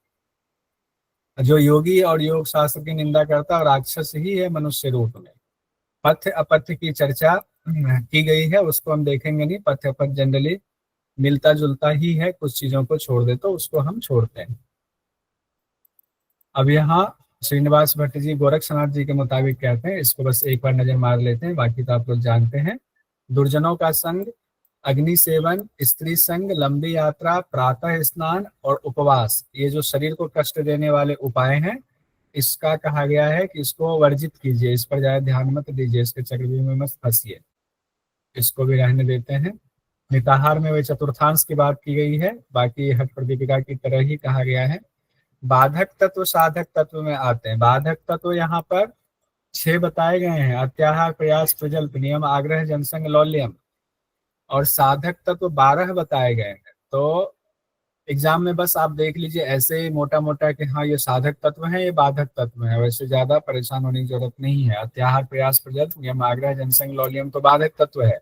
जो योगी और योग शास्त्र की निंदा करता है राक्षस ही है मनुष्य रूप में। पथ्य अपथ्य की चर्चा की गई है, उसको हम देखेंगे नहीं। पथ्य अपथ्य जनरली मिलता जुलता ही है, कुछ चीजों को छोड़ दे तो उसको हम छोड़ते हैं। अब यहाँ श्रीनिवास भट्ट जी गोरक्षनाथ जी के मुताबिक कहते हैं, इसको बस एक बार नजर मार लेते हैं, बाकी तो आप लोग जानते हैं। दुर्जनों का संग, अग्नि सेवन, स्त्री संग, लंबी यात्रा, प्रातः स्नान और उपवास, ये जो शरीर को कष्ट देने वाले उपाय हैं, इसका कहा गया है कि इसको वर्जित कीजिए, इस पर ज्यादा ध्यान मत दीजिए, इसके चक्रव्यूह में मत फंसिए, इसको भी रहने देते हैं। मिताहार में वही चतुर्थांश की बात की गई है, बाकी हठ प्रदीपिका की तरह ही कहा गया है। बाधक तत्व साधक तत्व में आते हैं। बाधक तत्व यहाँ पर 6 बताए गए हैं, अत्याहार, प्रयास, प्रजल्प, नियम, आग्रह, जनसंग, लौल्यम, और साधक तत्व 12 बताए गए हैं। तो एग्जाम में बस आप देख लीजिए ऐसे ही मोटा मोटा कि हाँ ये साधक तत्व है, ये बाधक तत्व है, वैसे ज्यादा परेशान होने की जरूरत नहीं है। अत्याहार, प्रयास, प्रजल्प, नियम, आग्रह, जनसंग, लौल्यम तो बाधक तत्व है।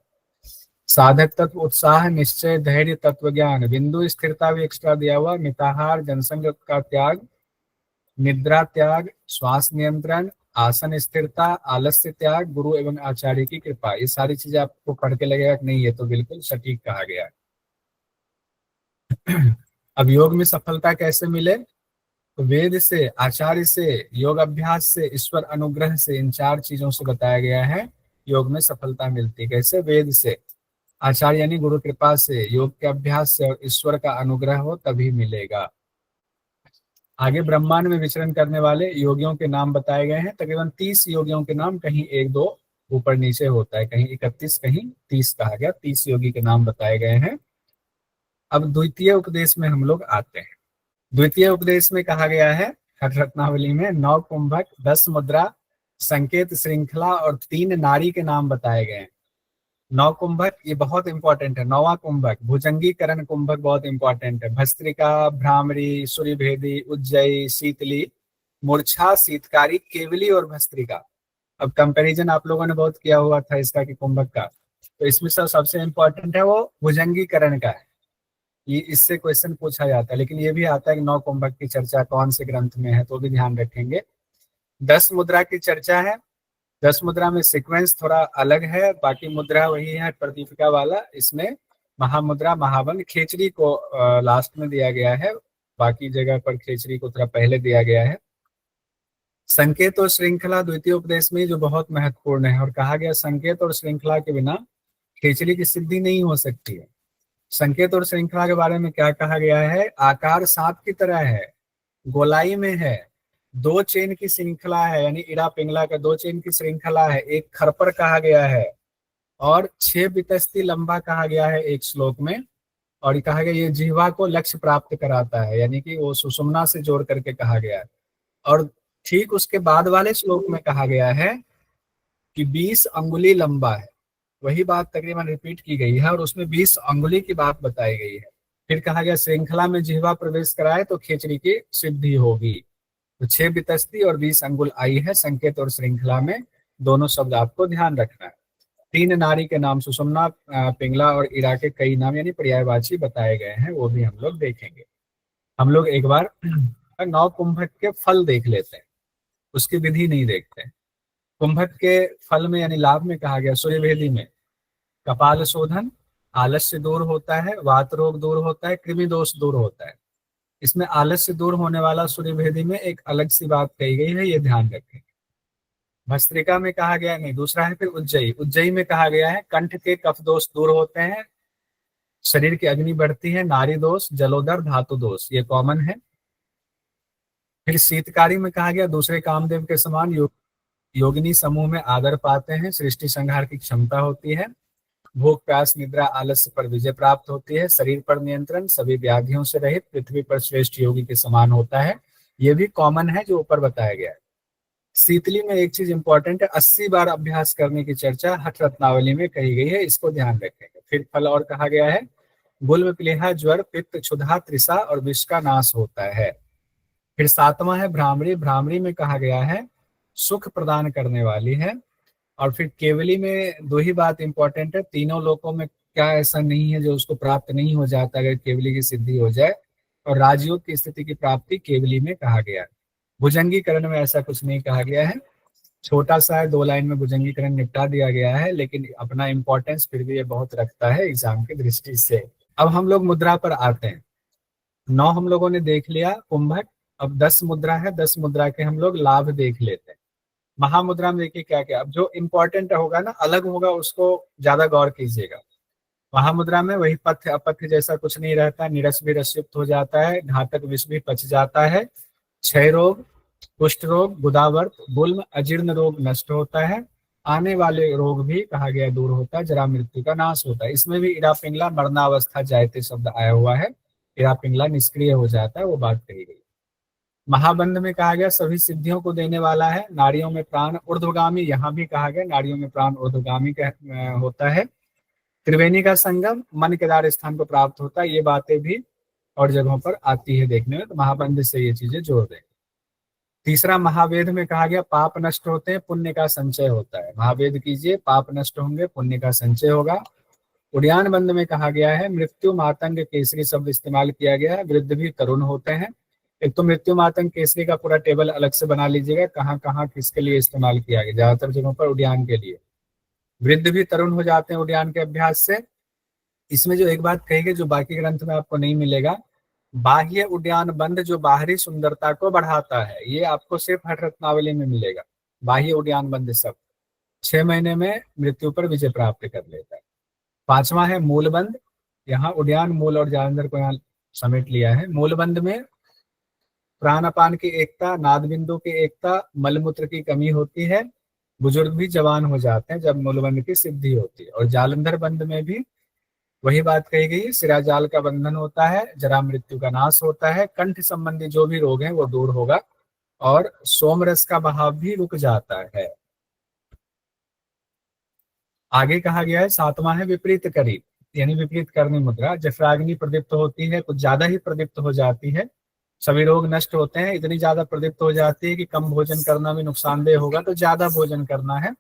साधक तत्व उत्साह, निश्चय, धैर्य, तत्व ज्ञान, बिंदु स्थिरता भी एक्स्ट्रा दिया हुआ, मिताहार, जनसंग का त्याग, निद्रा त्याग, श्वास नियंत्रण, आसन स्थिरता, आलस्य त्याग, गुरु एवं आचार्य की कृपा, ये सारी चीजें आपको पढ़ के लगेगा कि नहीं ये तो बिल्कुल सटीक कहा गया है। अब योग में सफलता कैसे मिले, तो वेद से, आचार्य से, योग अभ्यास से, ईश्वर अनुग्रह से, इन 4 चीजों से बताया गया है योग में सफलता मिलती है। कैसे? वेद से, आचार्य यानी गुरु कृपा से, योग के अभ्यास से, और ईश्वर का अनुग्रह हो तभी मिलेगा। आगे ब्रह्मांड में विचरण करने वाले योगियों के नाम बताए गए हैं, तकरीबन 30 योगियों के नाम, कहीं 1-2 ऊपर नीचे होता है, कहीं 31 कहीं 30 कहा गया, 30 योगी के नाम बताए गए हैं। अब द्वितीय उपदेश में हम लोग आते हैं। द्वितीय उपदेश में कहा गया है हठ रत्नावली में 9 कुंभक, 10 मुद्रा, संकेत, श्रृंखला और 3 नारी के नाम बताए गए हैं। नौ कुंभक ये बहुत इंपॉर्टेंट है। नौवां कुंभक भुजंगीकरण कुंभक बहुत इंपॉर्टेंट है। भस्त्रिका, भ्रामरी, सूर्यभेदी, उज्जयी, शीतली, मूर्छा, शीतकारी, केवली और भस्त्रिका। अब कंपैरिजन आप लोगों ने बहुत किया हुआ था इसका कि कुंभक का, तो इसमें सबसे इंपॉर्टेंट है वो भुजंगीकरण का है। ये इससे क्वेश्चन पूछा जाता है, लेकिन ये भी आता है कि नौ कुंभक की चर्चा कौन से ग्रंथ में है, तो भी ध्यान रखेंगे। 10 मुद्रा की चर्चा है। 10 मुद्रा में सीक्वेंस थोड़ा अलग है, बाकी मुद्रा वही है प्रदीपिका वाला। इसमें महामुद्रा, महाबंध, खेचरी को लास्ट में दिया गया है, बाकी जगह पर खेचरी को थोड़ा पहले दिया गया है। संकेत और श्रृंखला द्वितीय उपदेश में जो बहुत महत्वपूर्ण है, और कहा गया संकेत और श्रृंखला के बिना खेचरी की सिद्धि नहीं हो सकती है। संकेत और श्रृंखला के बारे में क्या कहा गया है? आकार सांप की तरह है, गोलाई में है, दो चेन की श्रृंखला है, यानी इड़ा पिंगला का दो चेन की श्रृंखला है, एक खरपर कहा गया है, और 6 बितस्ती लंबा कहा गया है एक श्लोक में। और कहा गया ये जिह्वा को लक्ष्य प्राप्त कराता है, यानी कि वो सुषुम्ना से जोड़ करके कहा गया है। और ठीक उसके बाद वाले श्लोक में कहा गया है कि 20 अंगुली लंबा है। वही बात तकरीबन रिपीट की गई है और उसमें 20 अंगुली की बात बताई गई है। फिर कहा गया श्रृंखला में जिह्वा प्रवेश कराए तो खेचरी की सिद्धि होगी। तो 6 बितस्ती और 20 अंगुल आई है संकेत और श्रृंखला में, दोनों शब्द आपको ध्यान रखना है। 3 नारी के नाम सुषुम्ना, पिंगला और इरा के कई नाम यानी पर्यायवाची बताए गए हैं, वो भी हम लोग देखेंगे। हम लोग एक बार 9 कुंभक के फल देख लेते हैं, उसकी विधि नहीं देखते। कुंभक के फल में यानी लाभ में कहा गया सूर्यभेदी में कपाल शोधन, आलस्य दूर होता है, वात रोग दूर होता है, कृमि दोष दूर होता है। इसमें आलस्य दूर होने वाला सूर्यभेदी में एक अलग सी बात कही गई है, ये ध्यान रखें। भस्त्रिका में कहा गया नहीं, दूसरा है फिर उज्जयी। उज्जयी में कहा गया है कंठ के कफ दोष दूर होते हैं, शरीर की अग्नि बढ़ती है, नारी दोष, जलोदर, धातु दोष, ये कॉमन है। फिर शीतकारी में कहा गया दूसरे कामदेव के समान योगिनी समूह में आदर पाते हैं, सृष्टि संहार की क्षमता होती है, भूख प्यास निद्रा आलस्य पर विजय प्राप्त होती है, शरीर पर नियंत्रण, सभी व्याधियों से रहित, पृथ्वी पर श्रेष्ठ योगी के समान होता है। ये भी कॉमन है जो ऊपर बताया गया है। शीतली में एक चीज इंपॉर्टेंट है, 80 बार अभ्यास करने की चर्चा हठ रत्नावली में कही गई है, इसको ध्यान रखेंगे। फिर फल और कहा गया है गुल्म, प्लीहा, ज्वर, पित्त, क्षुधा, त्रिषा और विष का नाश होता है। फिर 7वां है भ्रामरी। भ्रामरी में कहा गया है सुख प्रदान करने वाली है। और फिर केवली में दो ही बात इंपॉर्टेंट है, तीनों लोकों में क्या ऐसा नहीं है जो उसको प्राप्त नहीं हो जाता अगर केवली की सिद्धि हो जाए, और राजयोग की स्थिति की प्राप्ति केवली में कहा गया है। भुजंगीकरण में ऐसा कुछ नहीं कहा गया है, छोटा सा है, 2 लाइन में भुजंगीकरण निपटा दिया गया है, लेकिन अपना इंपॉर्टेंस फिर भी ये बहुत रखता है एग्जाम की दृष्टि से। अब हम लोग मुद्रा पर आते हैं। 9 हम लोगों ने देख लिया कुंभक, अब 10 मुद्रा है, 10 मुद्रा के हम लोग लाभ देख लेते हैं। महामुद्रा में देखिए क्या क्या, अब जो इंपॉर्टेंट होगा ना अलग होगा उसको ज्यादा गौर कीजिएगा। महामुद्रा में वही पथ्य अपथ्य जैसा कुछ नहीं रहता, निरस भी रसयुक्त हो जाता है, घातक विष भी पच जाता है, क्षय रोग, कुष्ठ रोग, गुदावर्त, गुल्म, अजीर्ण रोग नष्ट होता है, आने वाले रोग भी कहा गया दूर होता है, जरा मृत्यु का नाश होता है। इसमें भी इरा पिंगला मरणावस्था जायते शब्द आया हुआ है, इरा पिंगला निष्क्रिय हो जाता है, वो बात कही गई। महाबंध में कहा गया सभी सिद्धियों को देने वाला है, नारियों में प्राण ऊर्ध्वगामी, यहाँ भी कहा गया नारियों में प्राण ऊर्ध्वगामी होता है। त्रिवेणी का संगम मन केदार स्थान को प्राप्त होता है, ये बातें भी और जगहों पर आती है देखने में, तो महाबंध से ये चीजें जोड़ दें। तीसरा महावेद में कहा गया पाप नष्ट होते हैं, पुण्य का संचय होता है। महावेद कीजिए, पाप नष्ट होंगे, पुण्य का संचय होगा। उद्यान बंद में कहा गया है मृत्यु मातंग केसरी शब्द इस्तेमाल किया गया है, वृद्ध भी तरुण होते हैं। एक तो मृत्यु मातंग केसरी का पूरा टेबल अलग से बना लीजिएगा, कहाँ कहाँ किसके लिए इस्तेमाल किया गया, ज्यादातर जगहों पर उद्यान के लिए। वृद्ध भी तरुण हो जाते हैं उद्यान के अभ्यास से। इसमें जो एक बात कही जो बाकी ग्रंथ में आपको नहीं मिलेगा, बाह्य उद्यान बंद जो बाहरी सुंदरता को बढ़ाता है, ये आपको सिर्फ हठ रत्नावली में मिलेगा। बाह्य उद्यान बंद सब 6 महीने में मृत्यु पर विजय प्राप्त कर लेता है। 5वां है मूलबंद, यहाँ उद्यान मूल और जालंधर को यहाँ समेट लिया है। मूलबंद में प्राणापान की एकता, नाद बिंदु की एकता, मलमूत्र की कमी होती है, बुजुर्ग भी जवान हो जाते हैं जब मूलबंद की सिद्धि होती है। और जालंधर बंद में भी वही बात कही गई, सिराजाल का बंधन होता है, जरा मृत्यु का नाश होता है, कंठ संबंधी जो भी रोग हैं वो दूर होगा, और सोमरस का बहाव भी रुक जाता है। आगे कहा गया है 7वां है विपरीत करी, यानी विपरीत करनी मुद्रा। जठराग्नि प्रदीप्त होती है, कुछ ज्यादा ही प्रदीप्त हो जाती है, सभी रोग नष्ट होते हैं। इतनी ज्यादा प्रदीप्त हो जाती है कि कम भोजन करना भी नुकसानदेह होगा, तो ज्यादा भोजन करना है।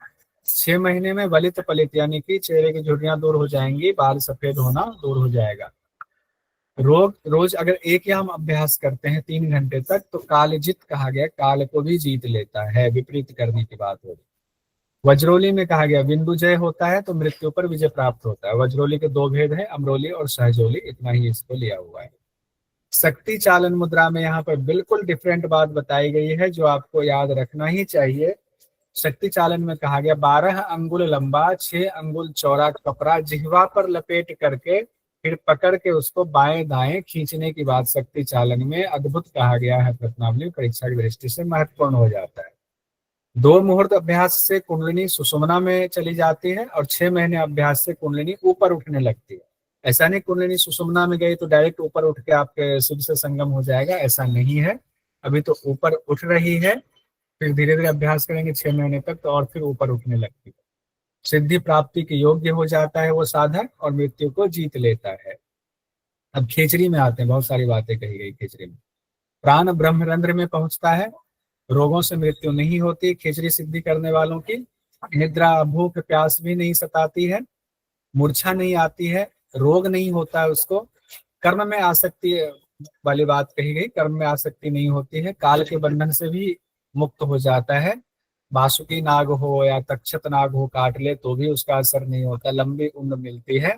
6 महीने में वलित पलित, यानी कि चेहरे की झुर्रियां दूर हो जाएंगी, बाल सफेद होना दूर हो जाएगा। रोग रोज अगर एक याम अभ्यास करते हैं 3 घंटे तक, तो कालजित कहा गया, काल को भी जीत लेता है, विपरीत करने की बात हो रही। वज्रोली में कहा गया बिंदु जय होता है तो मृत्यु पर विजय प्राप्त होता है। वज्रोली के 2 भेद है, अमरोली और सहजोली, इतना ही इसको लिया हुआ है। शक्ति चालन मुद्रा में यहाँ पर बिल्कुल डिफरेंट बात बताई गई है, जो आपको याद रखना ही चाहिए। शक्ति चालन में कहा गया 12 अंगुल लंबा, 6 अंगुल चौड़ा कपड़ा जिह्वा पर लपेट करके फिर पकड़ के उसको बाएं दाएं खींचने की बात शक्ति चालन में अद्भुत कहा गया है। रत्नावली परीक्षा की दृष्टि से महत्वपूर्ण हो जाता है। 2 मुहूर्त अभ्यास से कुंडलिनी सुषुम्ना में चली जाती है और 6 महीने अभ्यास से कुंडलिनी ऊपर उठने लगती है। ऐसा नहीं कुंडलिनी सुषुम्ना में गई तो डायरेक्ट ऊपर उठ के आपके शिव से संगम हो जाएगा, ऐसा नहीं है। अभी तो ऊपर उठ रही है, फिर धीरे धीरे अभ्यास करेंगे 6 महीने तक तो और फिर ऊपर उठने लगती है। सिद्धि प्राप्ति के योग्य हो जाता है वो साधक और मृत्यु को जीत लेता है। अब खेचरी में आते हैं, बहुत सारी बातें कही गई खेचरी में। प्राण ब्रह्मरंध्र में पहुंचता है, रोगों से मृत्यु नहीं होती खेचरी सिद्धि करने वालों की। निद्रा भूख प्यास भी नहीं सताती है, मूर्छा नहीं आती है, रोग नहीं होता है उसको। कर्म में आसक्ति वाली बात कही गई, कर्म में आसक्ति नहीं होती है, काल के बंधन से भी मुक्त हो जाता है। बासुकी नाग हो या तक्षत नाग हो काट ले तो भी उसका असर नहीं होता, लंबी उम्र मिलती है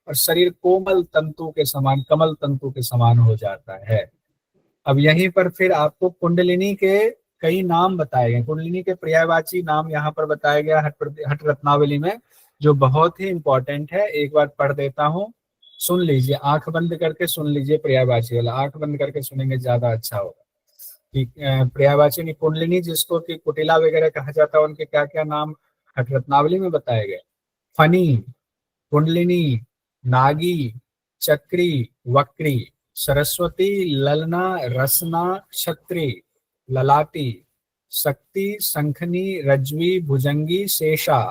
और शरीर कोमल तंतु के समान, कमल तंतु के समान हो जाता है। अब यहीं पर फिर आपको कुंडलिनी के कई नाम बताए गए, कुंडलिनी के पर्यायवाची नाम यहाँ पर बताया गया हठ रत्नावली में, जो बहुत ही इंपॉर्टेंट है। एक बार पढ़ देता हूँ, सुन लीजिए, आंख बंद करके सुन लीजिए पर्यायवाची वाला, आंख बंद करके सुनेंगे ज्यादा अच्छा होगा। कि पर्यायवाची ने कुंडलिनी जिसको कि कुटिला वगैरह कहा जाता है, उनके क्या क्या नाम हठ रत्नावली में बताए गए। फनी, कुंडलिनी, नागी, चक्री, वक्री, सरस्वती, ललना, रसना, क्षत्री, ललाटी, शक्ति, शंखनी, रज्वी, भुजंगी, शेषा,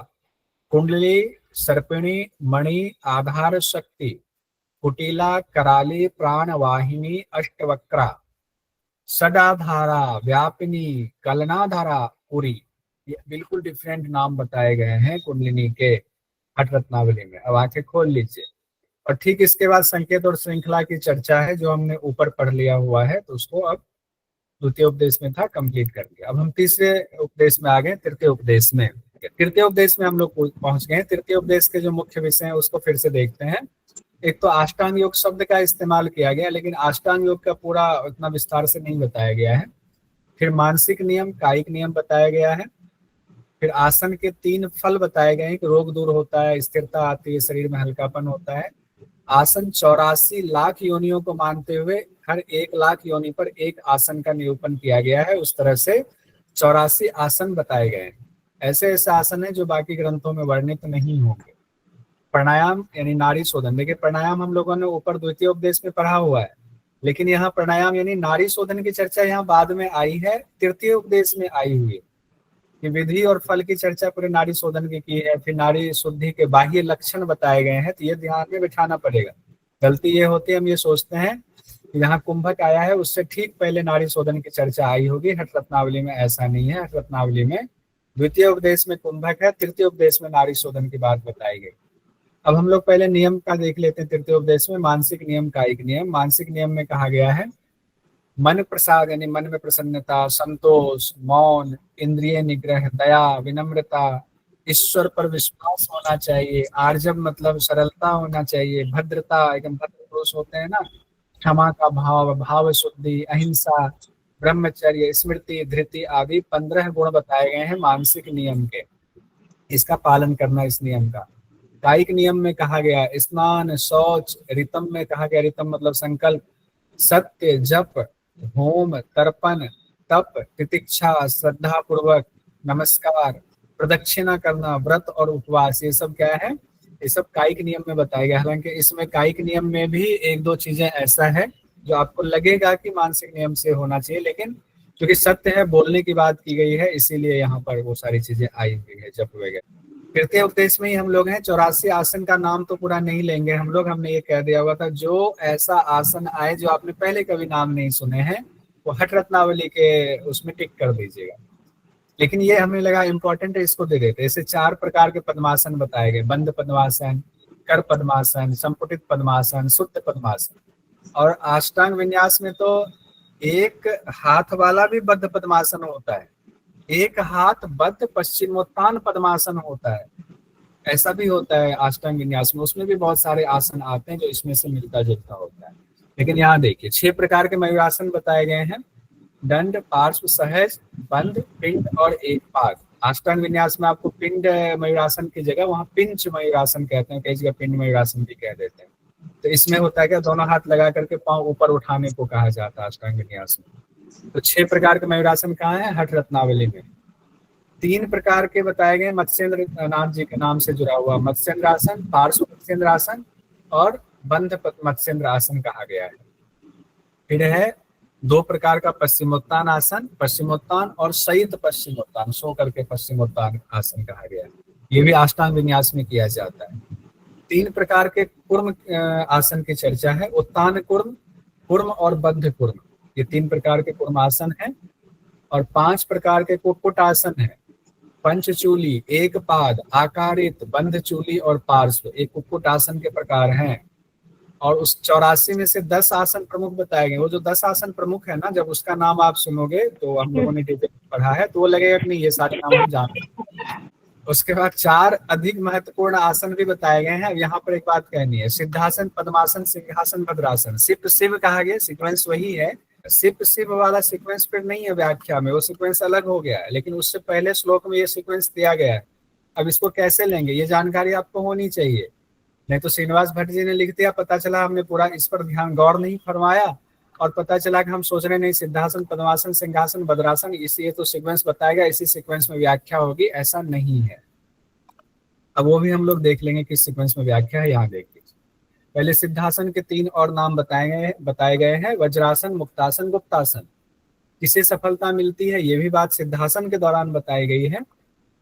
कुंडली, सर्पिणी, मणि, आधार शक्ति, कुटिला, कराली, प्राणवाहिनी, अष्टवक्रा, सदाधारा, व्यापिनी, कलनाधारा, पुरी। ये बिल्कुल डिफरेंट नाम बताए गए हैं कुंडलिनी के हठ रत्नावली में। अब आंखें खोल लीजिए। और ठीक इसके बाद संकेत और श्रृंखला की चर्चा है, जो हमने ऊपर पढ़ लिया हुआ है, तो उसको अब द्वितीय उपदेश में था, कंप्लीट कर लिया। अब हम तीसरे उपदेश में आ गए, तृतीय उपदेश में। तृतीय उपदेश में हम लोग पहुंच गए। तृतीय उपदेश के जो मुख्य विषय हैं उसको फिर से देखते हैं। एक तो अष्टांग योग शब्द का इस्तेमाल किया गया, लेकिन अष्टांग योग का पूरा उतना विस्तार से नहीं बताया गया है। फिर मानसिक नियम, कायिक नियम बताया गया है। फिर आसन के 3 फल बताए गए हैं कि रोग दूर होता है, स्थिरता आती है, शरीर में हल्कापन होता है। आसन 84 लाख योनियों को मानते हुए हर 1 लाख योनि पर एक आसन का निरूपण किया गया है। उस तरह से 84 आसन बताए गए हैं। ऐसे ऐसे आसन है जो बाकी ग्रंथों में वर्णित नहीं होंगे। प्राणायाम यानी नाड़ी शोधन, देखिए प्राणायाम हम लोगों ने ऊपर द्वितीय उपदेश में पढ़ा हुआ है, लेकिन यहाँ प्राणायाम यानी नाड़ी शोधन की चर्चा यहाँ बाद में आई है, तृतीय उपदेश में आई हुई है। कि विधि और फल की चर्चा पूरे नाड़ी शोधन की है, फिर नाड़ी शुद्धि के बाह्य लक्षण बताए गए हैं, तो ये ध्यान में बिठाना पड़ेगा। गलती ये होती है, हम ये सोचते हैं कि जहाँ कुंभक आया है उससे ठीक पहले नाड़ी शोधन की चर्चा आई होगी। हठ रत्नावली में ऐसा नहीं है। हठ रत्नावली में द्वितीय उपदेश में कुंभक है, तृतीय उपदेश में नाड़ी शोधन की बात बताई गई। अब हम लोग पहले नियम का देख लेते हैं। तृतीय उपदेश में मानसिक नियम, कायिक नियम। मानसिक नियम में कहा गया है मन प्रसाद यानी मन में प्रसन्नता, संतोष, मौन, इंद्रिय निग्रह, दया, विनम्रता, ईश्वर पर विश्वास होना चाहिए, आर्जव मतलब सरलता होना चाहिए, भद्रता, एकदम भद्र पुरुष होते हैं ना, क्षमा का भाव, भाव शुद्धि, अहिंसा, ब्रह्मचर्य, स्मृति, धृति आदि 15 गुण बताए गए हैं मानसिक नियम के। इसका पालन करना इस नियम का। कायिक नियम में कहा गया स्नान, शौच, रितम में कहा गया, रितम मतलब संकल्प, सत्य, जप, होम, तर्पण, तप, तितिक्षा, श्रद्धा पूर्वक नमस्कार, प्रदक्षिणा करना, व्रत और उपवास, ये सब क्या है, ये सब कायिक नियम में बताया गया। हालांकि इसमें कायिक नियम में भी 1-2 चीजें ऐसा है जो आपको लगेगा कि मानसिक नियम से होना चाहिए, लेकिन क्योंकि सत्य है, बोलने की बात की गई है, इसीलिए यहाँ पर वो सारी चीजें आई हुई है, जप वगैरह। तृतीय उपदेश में ही हम लोग हैं। 84 आसन का नाम तो पूरा नहीं लेंगे हम लोग, हमने ये कह दिया हुआ था जो ऐसा आसन आए जो आपने पहले कभी नाम नहीं सुने हैं वो हठ रत्नावली के उसमें टिक कर दीजिएगा। लेकिन ये हमें लगा इंपॉर्टेंट है, इसको दे देते। ऐसे 4 प्रकार के पद्मासन बताए गए, बंद पद्मासन, कर पद्मासन, संपुटित पद्मासन, सुप्त पद्मासन। और अष्टांग विन्यास में तो एक हाथ वाला भी बद्ध पद्मासन होता है, एक हाथ बद्ध पश्चिमोत्तान पद्मासन होता है, ऐसा भी होता है अष्टांग विन्यास में। उसमें भी बहुत सारे आसन आते हैं जो इसमें से मिलता जुलता होता है। लेकिन यहाँ देखिए 6 प्रकार के मयूरासन बताए गए हैं, दंड, पार्श्व, सहज, बंद, पिंड और एक पाद। अष्टांग विन्यास में आपको पिंड मयूरासन की जगह वहां पिंच मयूरासन कहते हैं, कई जगह पिंड मयूरासन भी कह देते हैं। तो इसमें होता है क्या, दोनों हाथ लगा करके पांव ऊपर उठाने को कहा जाता है अष्टांग विन्यास में। तो 6 प्रकार के मयूरासन कहाँ है, हठ रत्नावली में। 3 प्रकार के बताए गए मत्स्येंद्र नाथ जी के नाम से जुड़ा हुआ, मत्स्येंद्र आसन, पार्श्व मत्स्येंद्र आसन और बंध मत्स्येंद्र आसन कहा गया है। फिर है 2 प्रकार का पश्चिमोत्तान आसन, पश्चिमोत्तान और शयित पश्चिमोत्तान, सो करके पश्चिमोत्तान आसन कहा गया है। ये भी अष्टांग विन्यास में किया जाता है। 3 प्रकार के कुर्म आसन की चर्चा है, उत्तान कुर्म, कुर्म और बद्ध कुर्म, ये 3 प्रकार के कुर्म आसन है। और 5 प्रकार के कुक्कुट आसन है, पंचचूली, एक पाद, आकारित, बंध चूली और पार्श्व, एक कुक्कुट आसन के प्रकार हैं। और उस 84 में से 10 आसन प्रमुख बताए गए। वो जो 10 आसन प्रमुख है ना, जब उसका नाम आप सुनोगे तो हम लोगों ने डिटेल पढ़ा है तो वो लगेगा कि नहीं ये सारे नाम हम जानते हैं। उसके बाद 4 अधिक महत्वपूर्ण आसन भी बताए गए हैं। अब यहाँ पर एक बात कहनी है, सिद्धासन, पद्मासन, सिंहासन, भद्रासन। सिप शिव कहा गया, सीक्वेंस वही है, सिप शिव वाला सीक्वेंस फिर नहीं है व्याख्या में, वो सीक्वेंस अलग हो गया है। लेकिन उससे पहले श्लोक में ये सीक्वेंस दिया गया है। अब इसको कैसे लेंगे, ये जानकारी आपको होनी चाहिए, नहीं तो श्रीनिवास भट्ट जी ने लिख दिया, पता चला हमने पूरा इस पर ध्यान गौर नहीं फरमाया और पता चला कि हम सोच रहे नहीं सिद्धासन, पद्मासन, सिंहासन, भद्रासन इसी तो सीक्वेंस बताएगा, इसी सीक्वेंस में व्याख्या होगी, ऐसा नहीं है। अब वो भी हम लोग देख लेंगे किस सीक्वेंस में व्याख्या है, यहाँ देख लीजिए। पहले सिद्धासन के 3 और नाम बताए गए हैं, वज्रासन, मुक्तासन, गुप्तासन। किसे सफलता मिलती है ये भी बात सिद्धासन के दौरान बताई गई है।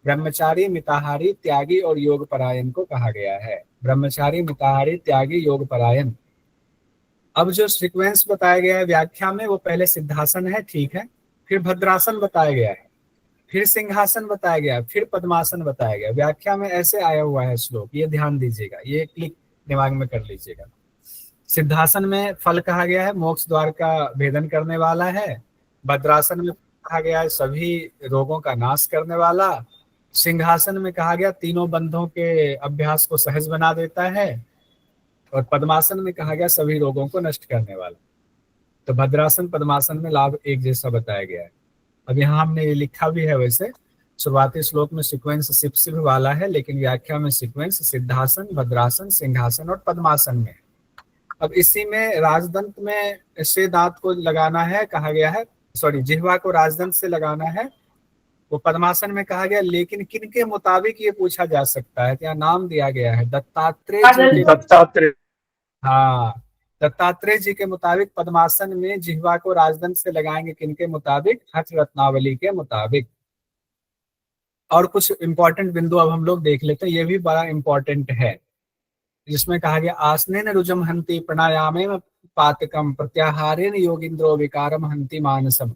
ब्रह्मचारी, मिताहारी, त्यागी और योग परायण को कहा गया है। ब्रह्मचारी, मिताहारी, त्यागी, योग परायण। अब जो सीक्वेंस बताया गया है व्याख्या में वो पहले सिद्धासन है, ठीक है, फिर भद्रासन बताया गया है, फिर सिंहासन बताया गया, फिर पद्मासन बताया गया। व्याख्या में ऐसे आया हुआ है श्लोक, ये ध्यान दीजिएगा, ये क्लिक दिमाग में कर लीजिएगा। सिद्धासन में फल कहा गया है, मोक्ष द्वार का भेदन करने वाला है। भद्रासन में कहा गया है सभी रोगों का नाश करने वाला। सिंहासन में कहा गया तीनों बंधों के अभ्यास को सहज बना देता है। और पद्मासन में कहा गया सभी रोगों को नष्ट करने वाला। तो भद्रासन पद्मासन में लाभ एक जैसा बताया गया है। अब यहाँ हमने ये लिखा भी है, वैसे शुरुआती श्लोक में सीक्वेंस सिप सिप वाला है, लेकिन व्याख्या में सीक्वेंस सिद्धासन, भद्रासन, सिंहासन और पद्मासन में। अब इसी में राजदंत में से दांत को लगाना है कहा गया है, सॉरी जिह्वा को राजदंत से लगाना है, वो पद्मासन में कहा गया। लेकिन किनके मुताबिक ये पूछा जा सकता है, क्या नाम दिया गया है, दत्तात्रेय जी के। हाँ, दत्तात्रेय जी के मुताबिक पद्मासन में जिह्वा को राजदंत से लगाएंगे, किनके मुताबिक, हठ रत्नावली के मुताबिक। और कुछ इंपॉर्टेंट बिंदु अब हम लोग देख लेते हैं, ये भी बड़ा इंपॉर्टेंट है, जिसमें कहा गया आसनेन रुजम हंति प्राणायामे पातकम प्रत्याहारेन योगिंद्रो विकारम हंति मानसम।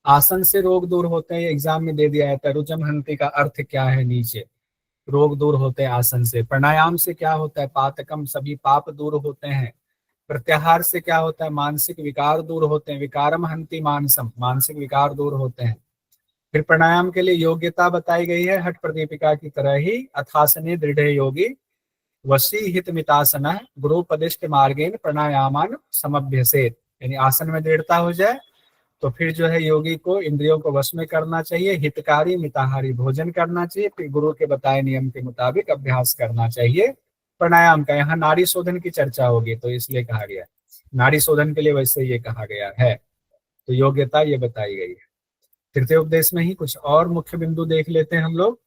आसन से रोग दूर होते हैं, एग्जाम में दे दिया जाता है। रुजम हंति का अर्थ क्या है, नीचे रोग दूर होते हैं आसन से। प्राणायाम से क्या होता है, पातकम सभी पाप दूर होते हैं। प्रत्याहार से क्या होता है, मानसिक विकार दूर होते हैं। विकारम हंति मानसम, मानसिक विकार दूर होते हैं। फिर प्राणायाम के लिए योग्यता बताई गई है, हठ प्रदीपिका की तरह ही, अथासने दृढ़ योगी वशी हित मितासन गुरुपदिष्ट मार्गेन प्राणायामान समभ्यसेत। यानी आसन में दृढ़ता हो जाए तो फिर जो है योगी को इंद्रियों को वश में करना चाहिए, हितकारी मिताहारी भोजन करना चाहिए, फिर गुरु के बताए नियम के मुताबिक अभ्यास करना चाहिए प्राणायाम का। यहाँ नाड़ी शोधन की चर्चा होगी तो इसलिए कहा गया, नाड़ी शोधन के लिए वैसे ये कहा गया है। तो योग्यता ये बताई गई है। तृतीय उपदेश में ही कुछ और मुख्य बिंदु देख लेते हैं हम लोग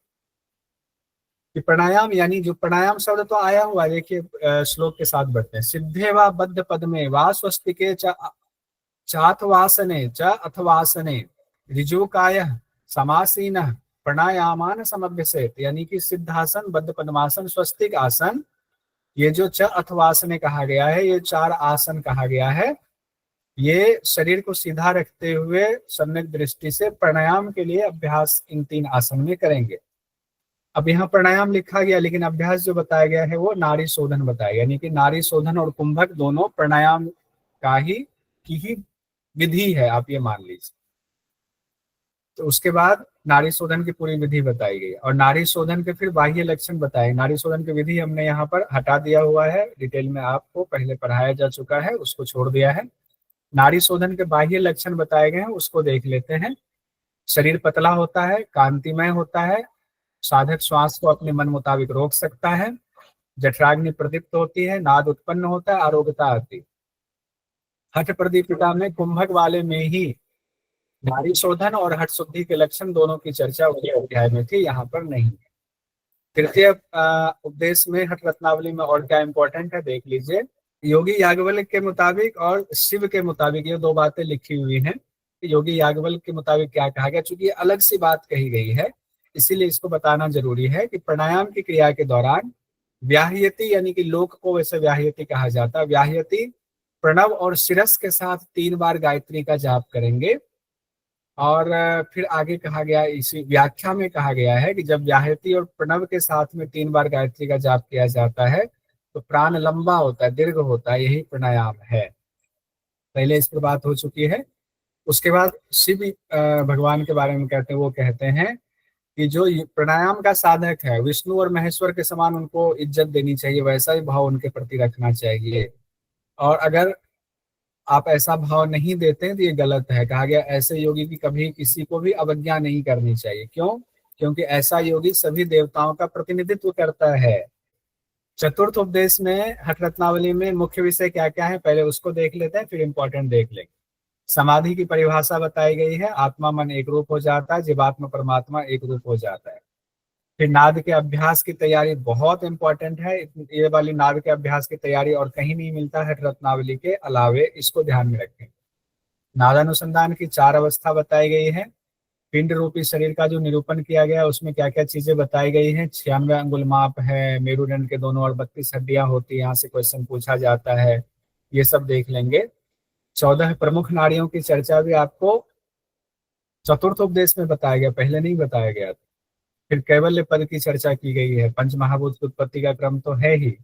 कि प्राणायाम, यानी जो प्राणायाम शब्द तो आया हुआ है, देखिए श्लोक के साथ बढ़ते हैं। सिद्धे वा बद्ध पद में वा स्वस्तिके चाथवासने च अथवासने ऋजुकाय समासीनः प्राणायामान समभ्यसेत, यानी कि सिद्धासन, बद्ध पद्मासन, स्वस्तिक आसन, ये जो च अथवा आसन कहा गया है, ये 4 आसन कहा गया है। ये शरीर को सीधा रखते हुए सम्यक दृष्टि से प्राणायाम के लिए अभ्यास इन 3 आसन में करेंगे। अब यहाँ प्राणायाम लिखा गया, लेकिन अभ्यास जो बताया गया है वो नाड़ी शोधन बताया गया, यानी कि नाड़ी शोधन और कुंभक दोनों प्राणायाम का ही विधि है, आप ये मान लीजिए। तो उसके बाद नाड़ी शोधन की पूरी विधि बताई गई और नाड़ी शोधन के फिर बाह्य लक्षण बताए। नाड़ी शोधन की विधि हमने यहाँ पर हटा दिया हुआ है, डिटेल में आपको पहले पढ़ाया जा चुका है, उसको छोड़ दिया है। नाड़ी शोधन के बाह्य लक्षण बताए गए हैं, उसको देख लेते हैं। शरीर पतला होता है, कांतिमय होता है, साधक श्वास को अपने मन मुताबिक रोक सकता है, जठराग्नि प्रदीप्त होती है, नाद उत्पन्न होता है, आरोग्यता आती है। हठ प्रदीपिका में कुंभक वाले में ही नाड़ी शोधन और हठ शुद्धि के लक्षण दोनों की चर्चा उसी अध्याय में थी, यहाँ पर नहीं। तृतीय उपदेश में हठ रत्नावली में और क्या इंपॉर्टेंट है देख लीजिए। योगी याज्ञवल्क्य के मुताबिक और शिव के मुताबिक ये 2 बातें लिखी हुई हैं। योगी याज्ञवल्क्य के मुताबिक क्या कहा गया, चूंकि ये अलग सी बात कही गई है इसीलिए इसको बताना जरूरी है कि प्राणायाम की क्रिया के दौरान व्याह्यति, यानी कि लोक को वैसे व्याह्यति कहा जाता है, व्याह्यति प्रणव और शिरस के साथ 3 बार गायत्री का जाप करेंगे। और फिर आगे कहा गया, इसी व्याख्या में कहा गया है कि जब व्याहृति और प्रणव के साथ में 3 बार गायत्री का जाप किया जाता है तो प्राण लंबा होता है, दीर्घ होता है, यही प्राणायाम है। पहले इस पर बात हो चुकी है। उसके बाद शिव भगवान के बारे में कहते हैं, वो कहते हैं कि जो प्राणायाम का साधक है विष्णु और महेश्वर के समान उनको इज्जत देनी चाहिए, वैसा ही भाव उनके प्रति रखना चाहिए। और अगर आप ऐसा भाव नहीं देते हैं तो ये गलत है। कहा गया ऐसे योगी की कभी किसी को भी अवज्ञा नहीं करनी चाहिए। क्यों? क्योंकि ऐसा योगी सभी देवताओं का प्रतिनिधित्व करता है। चतुर्थ उपदेश में हठ रत्नावली में मुख्य विषय क्या क्या है पहले उसको देख लेते हैं, फिर इंपॉर्टेंट देख लेंगे। समाधि की परिभाषा बताई गई है, आत्मा मन एक रूप हो जाता है, जीवात्मा परमात्मा एक रूप हो जाता है। फिर नाद के अभ्यास की तैयारी बहुत इंपॉर्टेंट है, ये वाली नाद के अभ्यास की तैयारी और कहीं नहीं मिलता है रत्नावली के अलावे, इसको ध्यान में रखें। नादानुसंधान की 4 अवस्था बताई गई है। पिंड रूपी शरीर का जो निरूपण किया गया उसमें क्या क्या चीजें बताई गई हैं। 96 अंगुल माप है, मेरुदंड के दोनों और 32 हड्डियां होती है, यहाँ से क्वेश्चन पूछा जाता है, ये सब देख लेंगे। 14 प्रमुख नाड़ियों की चर्चा भी आपको चतुर्थ उपदेश में बताया गया, पहले नहीं बताया गया था। फिर कैवल्य पद की चर्चा की गई है, पंच महाभूत की उत्पत्ति का क्रम तो है ही,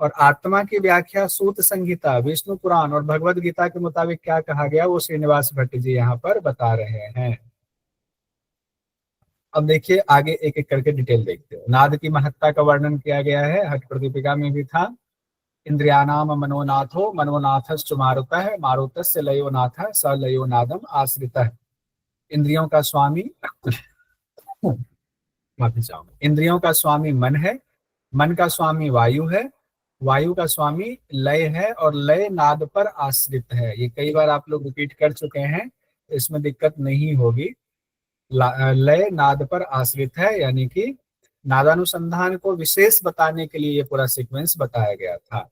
और आत्मा की व्याख्या सूत संहिता, विष्णु पुराण और भगवद गीता के मुताबिक क्या कहा गया वो श्रीनिवास भट्ट जी यहाँ पर बता रहे हैं। अब देखिए आगे एक एक करके डिटेल देखते हो। नाद की महत्ता का वर्णन किया गया है, हठ प्रदीपिका में भी था। इंद्रियानाम मनोनाथो मनोनाथश्च मारुतः मारुतस्य लयो नाथ स लयो नादम आश्रितः। इंद्रियों का स्वामी माफी चाहूंगा, इंद्रियों का स्वामी मन है, मन का स्वामी वायु है, वायु का स्वामी लय है और लय नाद पर आश्रित है। ये कई बार आप लोग रिपीट कर चुके हैं तो इसमें दिक्कत नहीं होगी। लय नाद पर आश्रित है, यानी कि नादानुसंधान को विशेष बताने के लिए ये पूरा सीक्वेंस बताया गया था।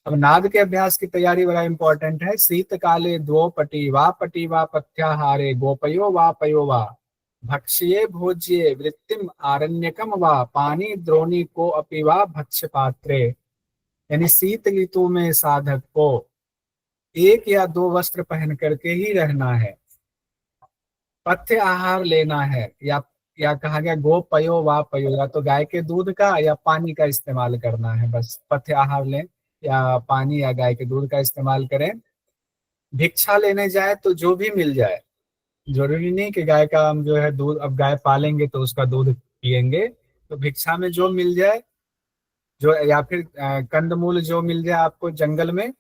अब नाद के अभ्यास की तैयारी बड़ा इंपॉर्टेंट है। शीतकाले द्वौपटी वा पथ्याहारे गोपयो वा पयो वा भक्ष्ये भोज्ये वृत्तिम आरण्यकम वा पानी द्रोणी को अपि वा भक्ष्य पात्रे। यानी शीत ऋतु में साधक को 1 या 2 वस्त्र पहन करके ही रहना है, पथ्य आहार लेना है, या कहा गया गो पयो वा पयो, या तो गाय के दूध का या पानी का इस्तेमाल करना है, बस पथ्य आहार लें या पानी या गाय के दूध का इस्तेमाल करें। भिक्षा लेने जाए तो जो भी मिल जाए, जरूरी नहीं कि गाय का हम जो है दूध, अब गाय पालेंगे तो उसका दूध पियेंगे, तो भिक्षा में जो मिल जाए, जो या फिर कंदमूल जो मिल जाए आपको जंगल में,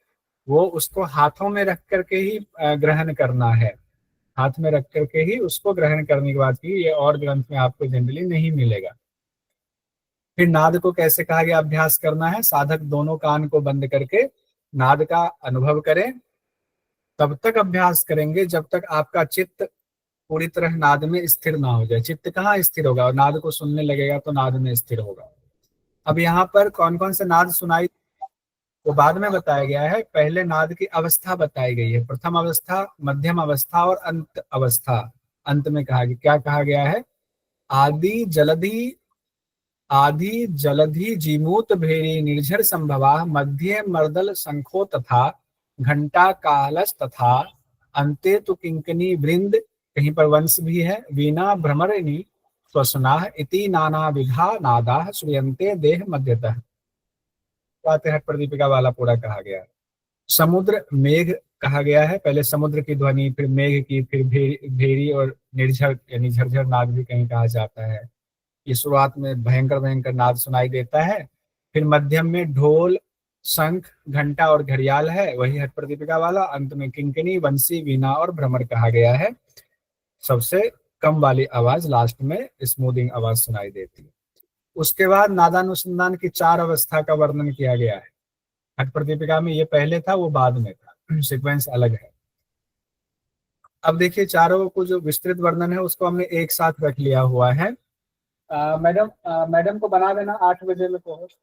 वो उसको हाथों में रख करके ही ग्रहण करना है, हाथ में रख करके ही उसको ग्रहण करने के बाद ही, ये और ग्रंथ में आपको जनरली नहीं मिलेगा। फिर नाद को कैसे कहा गया अभ्यास करना है, साधक दोनों कान को बंद करके नाद का अनुभव करें, तब तक अभ्यास करेंगे जब तक आपका चित्त पूरी तरह नाद में स्थिर ना हो जाए। चित्त कहाँ स्थिर होगा, और नाद को सुनने लगेगा तो नाद में स्थिर होगा। अब यहाँ पर कौन कौन से नाद सुनाई वो बाद में बताया गया है, पहले नाद की अवस्था बताई गई है, प्रथम अवस्था, मध्यम अवस्था और अंत अवस्था। अंत में कहा गया, क्या कहा गया है, आदि जलधि जीमूत भेरी निर्झर संभवा मध्य मर्दल शंखो तथा घंटा कालस तथा अंते तो किंकनी वृंद, कहीं पर वंश भी है, वीणा भ्रमरिणी स्वसनाः इति नाना विधा नादाः श्रूयन्ते देह मध्यतः। बात हट प्रदीपिका वाला पूरा कहा गया है। समुद्र मेघ कहा गया है, पहले समुद्र की ध्वनि, फिर मेघ की, फिर भेरी और निर्झर यानी झरझर नाद भी कहीं कहा जाता है। ये शुरुआत में भयंकर भयंकर नाद सुनाई देता है, फिर मध्यम में ढोल शंख घंटा और घड़ियाल है, वही हट प्रदीपिका वाला। अंत में किंकिनी वंशी वीणा और भ्रमर कहा गया है। सबसे कम वाली आवाज लास्ट में स्मूदिंग आवाज सुनाई देती है। उसके बाद नादानुसंधान की 4 अवस्था का वर्णन किया गया है। हट प्रदीपिका में ये पहले था, वो बाद में था, सीक्वेंस अलग है। अब देखिए चारों को जो विस्तृत वर्णन है उसको हमने एक साथ रख लिया हुआ है। मैडम को बना देना 8 बजे में पहुंच।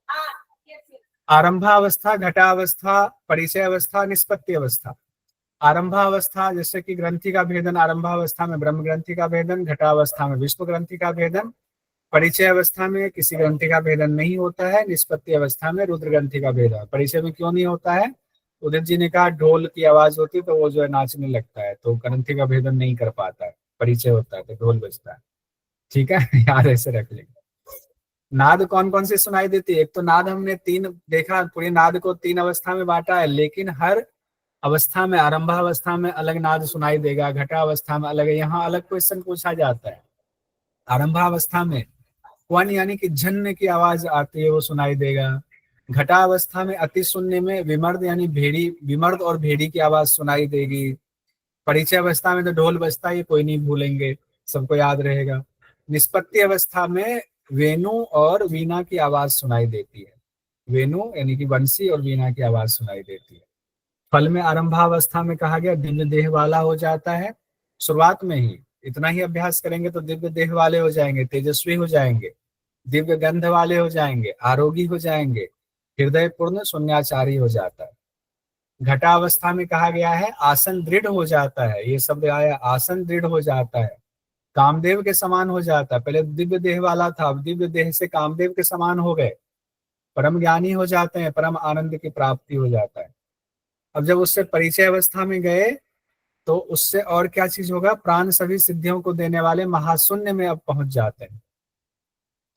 आरंभावस्था, घटावस्था, परिचय अवस्था, निष्पत्ति अवस्था। आरंभावस्था जैसे कि ग्रंथि का भेदन, आरंभावस्था में ब्रह्म ग्रंथि का भेदन, घटावस्था में विष्णु ग्रंथि का भेदन, परिचय अवस्था में किसी ग्रंथि का भेदन नहीं होता है, निष्पत्ति अवस्था में रुद्र ग्रंथि का भेदन। परिचय में क्यों नहीं होता है? उदित जी ने कहा ढोल की आवाज होती तो वो जो है नाचने लगता है, तो ग्रंथि का भेदन नहीं कर पाता है, परिचय होता है तो ढोल बजता है। ठीक है, याद ऐसे रख लेंगे। नाद कौन कौन सी सुनाई देती है? एक तो नाद हमने 3 देखा, पूरी नाद को 3 अवस्था में बांटा है, लेकिन हर अवस्था में, आरंभावस्था में अलग नाद सुनाई देगा, घटावस्था में अलग है। यहाँ अलग क्वेश्चन पूछा जाता है। आरंभावस्था में क्वन यानी कि झन्न की आवाज आती है, वो सुनाई देगा। घटावस्था में अति शून्य में विमर्द यानी भेड़ी, विमर्द और भेड़ी की आवाज सुनाई देगी। परिचय अवस्था में तो ढोल बजता है, ये कोई नहीं भूलेंगे, सबको याद रहेगा। निष्पत्ति अवस्था में वेणु और वीणा की आवाज सुनाई देती है, वेणु यानी कि बंसी और वीणा की आवाज सुनाई देती है। फल में आरंभावस्था में कहा गया दिव्य देह वाला हो जाता है। शुरुआत में ही इतना ही अभ्यास करेंगे तो दिव्य देह वाले हो जाएंगे, तेजस्वी हो जाएंगे, दिव्य गंध वाले हो जाएंगे, आरोगी हो जाएंगे, हृदय पूर्ण शून्याचारी हो जाता है। घटावस्था में कहा गया है आसन दृढ़ हो जाता है, ये शब्द आया, आसन दृढ़ हो जाता है, कामदेव के समान हो जाता है। पहले दिव्य देह वाला था, अब दिव्य देह से कामदेव के समान हो गए, परम ज्ञानी हो जाते हैं, परम आनंद की प्राप्ति हो जाता है। अब जब उससे परिचय अवस्था में गए तो उससे और क्या चीज होगा? प्राण सभी सिद्धियों को देने वाले महाशून्य में अब पहुंच जाते हैं,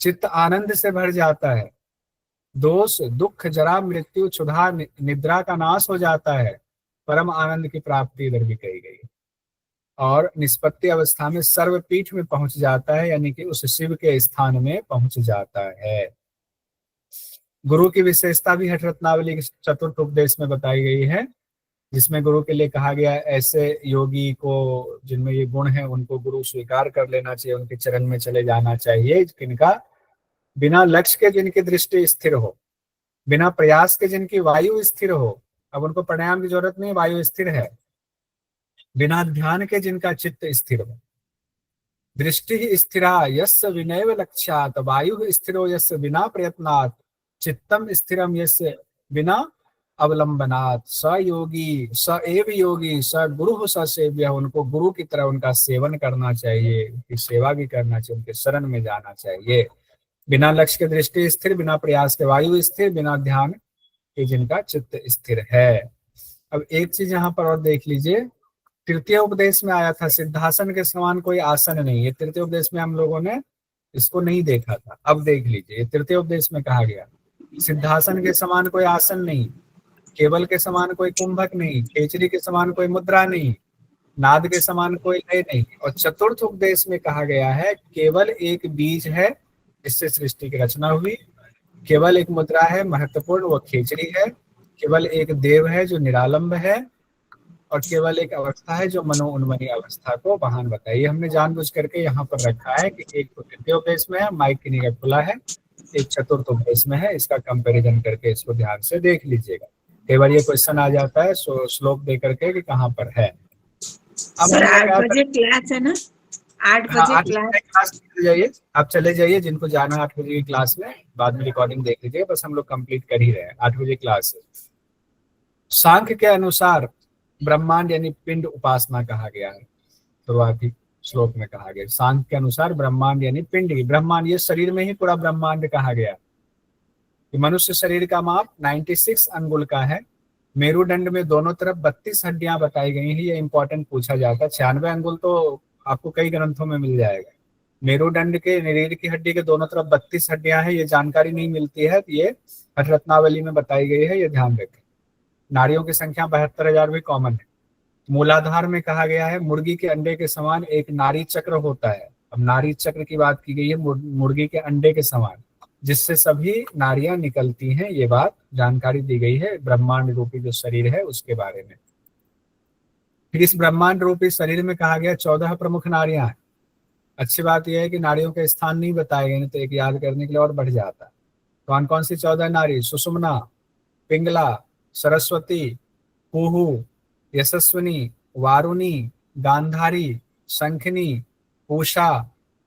चित्त आनंद से भर जाता है, दोष दुख जरा मृत्यु क्षुधा निद्रा का नाश हो जाता है, परम आनंद की प्राप्ति इधर भी कही गई। और निष्पत्ति अवस्था में सर्वपीठ में पहुंच जाता है, यानी कि उस शिव के स्थान में पहुंच जाता है। गुरु की विशेषता भी हठ रत्नावली के चतुर्थ उपदेश में बताई गई है, जिसमें गुरु के लिए कहा गया ऐसे योगी को जिनमें ये गुण है उनको गुरु स्वीकार कर लेना चाहिए, उनके चरण में चले जाना चाहिए, जिनका बिना लक्ष्य के जिनकी दृष्टि स्थिर हो, बिना प्रयास के जिनकी वायु स्थिर हो। अब उनको प्राणायाम की जरूरत नहीं, वायु स्थिर है। बिना ध्यान के जिनका चित्त स्थिर हो, दृष्टि स्थिरा यस्य विनैव लक्ष्यात्, वायु स्थिरो यस्य बिना प्रयत्नात्, चित्तम स्थिरम यस्य बिना अवलंबनात्, स योगी स एव योगी स गुरु स सेव्य। उनको गुरु की तरह उनका सेवन करना चाहिए, उनकी सेवा भी करना चाहिए, उनके शरण में जाना चाहिए। बिना लक्ष्य के दृष्टि स्थिर, बिना प्रयास के वायु स्थिर, बिना ध्यान के जिनका चित्त स्थिर है। अब एक चीज यहाँ पर और देख लीजिए, तृतीय उपदेश में आया था सिद्धासन के समान कोई आसन नहीं, ये तृतीय उपदेश में हम लोगों ने इसको नहीं देखा था। अब देख लीजिए, ये तृतीय उपदेश में कहा गया सिद्धासन के समान कोई आसन नहीं, केवल के समान कोई कुंभक नहीं, खेचरी के समान कोई मुद्रा नहीं, नाद के समान कोई लय नहीं। और चतुर्थ उपदेश में कहा गया है केवल एक बीज है जिससे सृष्टि की रचना हुई, केवल एक मुद्रा है महत्वपूर्ण, वो खेचरी है, केवल एक देव है जो निरालंब है, और केवल एक अवस्था है जो मनोउन्मनी अवस्था को वाहन बताइए। हमने जानबूझ करके यहाँ पर रखा है कि एक तो तृतीय उपदेश में है, माइक की निगाह खुला है, एक चतुर्थ उपदेश में है, इसका कंपैरिजन करके इसको ध्यान से देख लीजिएगा। कई बार ये क्वेश्चन आ जाता है श्लोक दे करके कि कहाँ पर है। अब सर 8 बजे क्लास है ना, 8 बजे क्लास जाइए, आप चले जाइए, जिनको जाना 8 बजे की क्लास में, बाद में रिकॉर्डिंग देख लीजिएगा, बस हम लोग कंप्लीट कर ही रहे हैं। 8 बजे क्लास है। सांख्य के अनुसार ब्रह्मांड यानी पिंड उपासना कहा गया है, शुरुआती श्लोक में कहा गया। सांख्य के अनुसार ब्रह्मांड यानी पिंड ही, ब्रह्मांड ये शरीर में ही पूरा ब्रह्मांड कहा गया कि मनुष्य शरीर का माप 96 अंगुल का है। मेरुदंड में दोनों तरफ 32 हड्डियां बताई गई हैं, ये इंपॉर्टेंट पूछा जाता है। 96 अंगुल तो आपको कई ग्रंथों में मिल जाएगा। मेरुदंड के रीढ़ की हड्डी के दोनों तरफ 32 हड्डियां हैं, ये जानकारी नहीं मिलती है, तो ये हठ रत्नावली में बताई गई है, ये ध्यान रखें। नाड़ियों की संख्या 72,000 भी कॉमन है। मूलाधार में कहा गया है मुर्गी के अंडे के समान एक नाड़ी चक्र होता है। अब नाड़ी चक्र की बात की गई है मुर्गी के अंडे के समान, जिससे सभी नाड़ियां निकलती हैं, ये बात जानकारी दी गई है ब्रह्मांड रूपी जो शरीर है उसके बारे में। फिर इस ब्रह्मांड रूपी शरीर में कहा गया 14 प्रमुख नाड़ियां हैं। अच्छी बात यह है कि नाड़ियों के स्थान नहीं बताए गए, तो एक याद करने के लिए और बढ़ जाता है। कौन कौन सी 14 नाड़ी? सुषुम्ना, पिंगला, सरस्वती, कुहू, यशस्विनी, वारुणी, गांधारी, शंखनी, पूषा,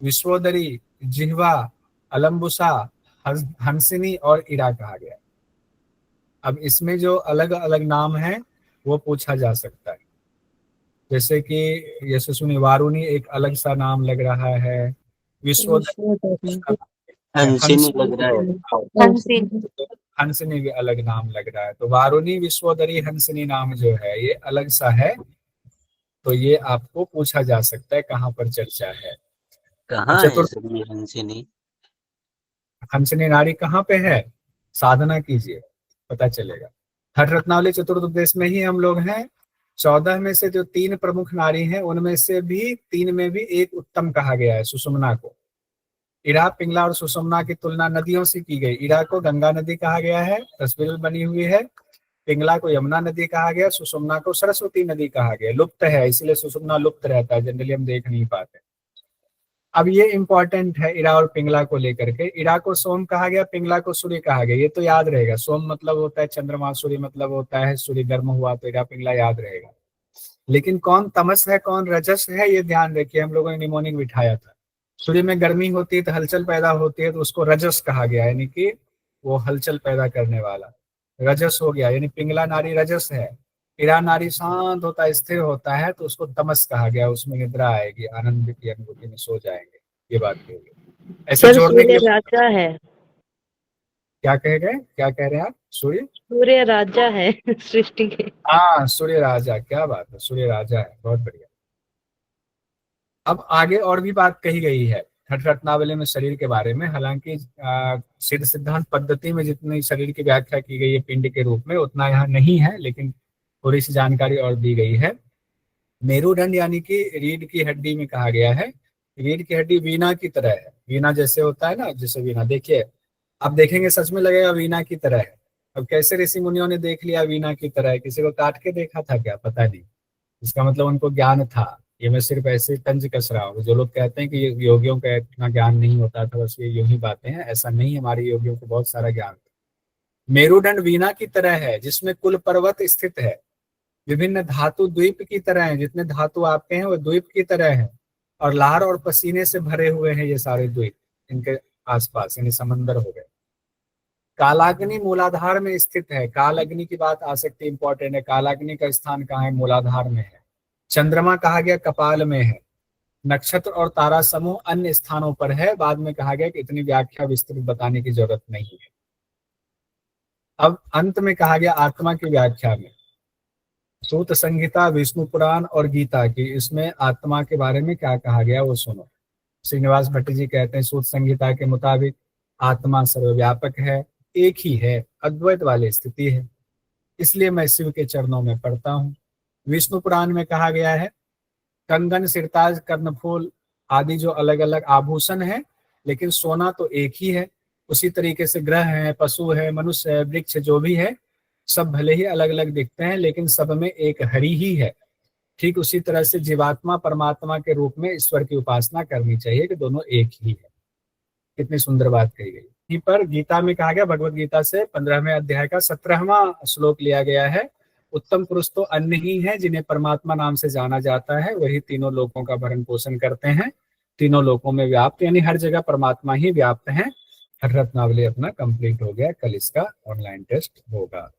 विश्वोदरी, जिह्वा, अलम्बुसा, हंसिनी और इरा कहा गया। अब इसमें जो अलग अलग नाम है वो पूछा जा सकता है, जैसे कि यशस्विनी, वारुणी एक अलग सा नाम लग रहा है, विश्वोदरी हंसिनी लग रहा है, हंसिनी भी अलग नाम लग रहा है। तो वारुणी, विश्वोदरी, हंसिनी नाम जो है ये अलग सा है, तो ये आपको पूछा जा सकता है कहाँ पर चर्चा है। कहाँ है सर ये हंसिनी? हंसिनी नाड़ी कहाँ पे है? साधना कीजिए, पता चलेगा। हठ रत्नावली चतुर्दश में ही हम लोग हैं। 14 में से जो 3 प्रमुख नाड़ी हैं उनमें से भी 3 में भी एक उत्तम कहा गया है, सुषुम्ना को। इरा, पिंगला और सुषुम्ना की तुलना नदियों से की गई। इरा को गंगा नदी कहा गया है, तस्वीर बनी हुई है। पिंगला को यमुना नदी कहा गया, सुषुम्ना को सरस्वती नदी कहा गया। लुप्त है, इसलिए सुषुम्ना लुप्त रहता है, जनरली हम देख नहीं पाते। अब ये इंपॉर्टेंट है इरा और पिंगला को लेकर के। इरा को सोम कहा गया, पिंगला को सूर्य कहा गया, ये तो याद रहेगा। सोम मतलब होता है चंद्रमा, सूर्य मतलब होता है सूर्य गर्म हुआ, तो इरा पिंगला याद रहेगा। लेकिन कौन तमस है कौन रजस है ये ध्यान रखिए, हम लोगों ने निमोनिक बिठाया था। सूर्य में गर्मी होती है तो हलचल पैदा होती है, तो उसको रजस कहा गया, यानी कि वो हलचल पैदा करने वाला रजस हो गया, यानी पिंगला नारी रजस है। इरा नारी शांत होता है, स्थिर होता है, तो उसको तमस कहा गया, उसमें निद्रा आएगी, आनंद की अनुभूति में सो जाएंगे, ये बात कही। ऐसे जोड़ने के लिए राजा है, क्या कह गए, क्या कह रहे हैं आप? सूर्य राजा है सृष्टि के। हाँ, सूर्य राजा, क्या बात है, सूर्य राजा है, बहुत बढ़िया। अब आगे और भी बात कही गई है हठ रत्नावली में शरीर के बारे में। हालांकि सिद्ध सिद्धांत पद्धति में जितनी शरीर की व्याख्या की गई है पिंड के रूप में उतना यहाँ नहीं है, लेकिन थोड़ी सी जानकारी और दी गई है। मेरुदंड यानी कि रीढ़ की हड्डी में कहा गया है, रीढ़ की हड्डी वीणा की तरह है। वीणा जैसे होता है ना, जैसे वीणा देखिए, आप देखेंगे सच में लगेगा वीणा की तरह है। अब कैसे ऋषि मुनियों ने देख लिया वीणा की तरह है? किसी को काट के देखा था क्या? पता नहीं। इसका मतलब उनको ज्ञान था। ये मैं सिर्फ ऐसे तंज कस रहा हूँ। जो लोग कहते हैं कि योगियों का इतना ज्ञान नहीं होता था, बस ये यूं ही बातें हैं, ऐसा नहीं है। हमारे योगियों को बहुत सारा ज्ञान था। मेरुदंड वीणा की तरह है, जिसमें कुल पर्वत स्थित है। विभिन्न धातु द्वीप की तरह हैं, जितने धातु आपके हैं वो द्वीप की तरह हैं, और लार और पसीने से भरे हुए हैं ये सारे द्वीप इनके आसपास, यानी समंदर हो गए। कालाग्नि मूलाधार में स्थित है। काल अग्नि की बात आ सकती है, इंपॉर्टेंट है। कालाग्नि का स्थान कहाँ है? मूलाधार में है। चंद्रमा कहा गया कपाल में है। नक्षत्र और तारा समूह अन्य स्थानों पर है। बाद में कहा गया कि इतनी व्याख्या विस्तृत बताने की जरूरत नहीं है। अब अंत में कहा गया आत्मा की व्याख्या में सूत संहिता, विष्णु पुराण और गीता की, इसमें आत्मा के बारे में क्या कहा गया वो सुनो। श्रीनिवास भट्ट जी कहते हैं सूत संहिता के मुताबिक आत्मा सर्वव्यापक है, एक ही है, अद्वैत वाली स्थिति है, इसलिए मैं शिव के चरणों में पढ़ता हूँ। विष्णु पुराण में कहा गया है कंगन, सिरताज, कर्णफूल आदि जो अलग अलग आभूषण है, लेकिन सोना तो एक ही है। उसी तरीके से ग्रह है, पशु है, मनुष्य है, वृक्ष जो भी है, सब भले ही अलग अलग दिखते हैं लेकिन सब में एक हरि ही है। ठीक उसी तरह से जीवात्मा परमात्मा के रूप में ईश्वर की उपासना करनी चाहिए कि दोनों एक ही है। कितनी सुंदर बात कही गई। यहीं पर गीता में कहा गया, भगवत गीता से 15वें अध्याय का 17वां श्लोक लिया गया है। उत्तम पुरुष तो अन्य ही है जिन्हें परमात्मा नाम से जाना जाता है, वही तीनों लोकों का भरण पोषण करते हैं, तीनों लोकों में व्याप्त, यानी हर जगह परमात्मा ही व्याप्त है। हठ रत्नावली अपना कंप्लीट हो गया, कल इसका ऑनलाइन टेस्ट होगा।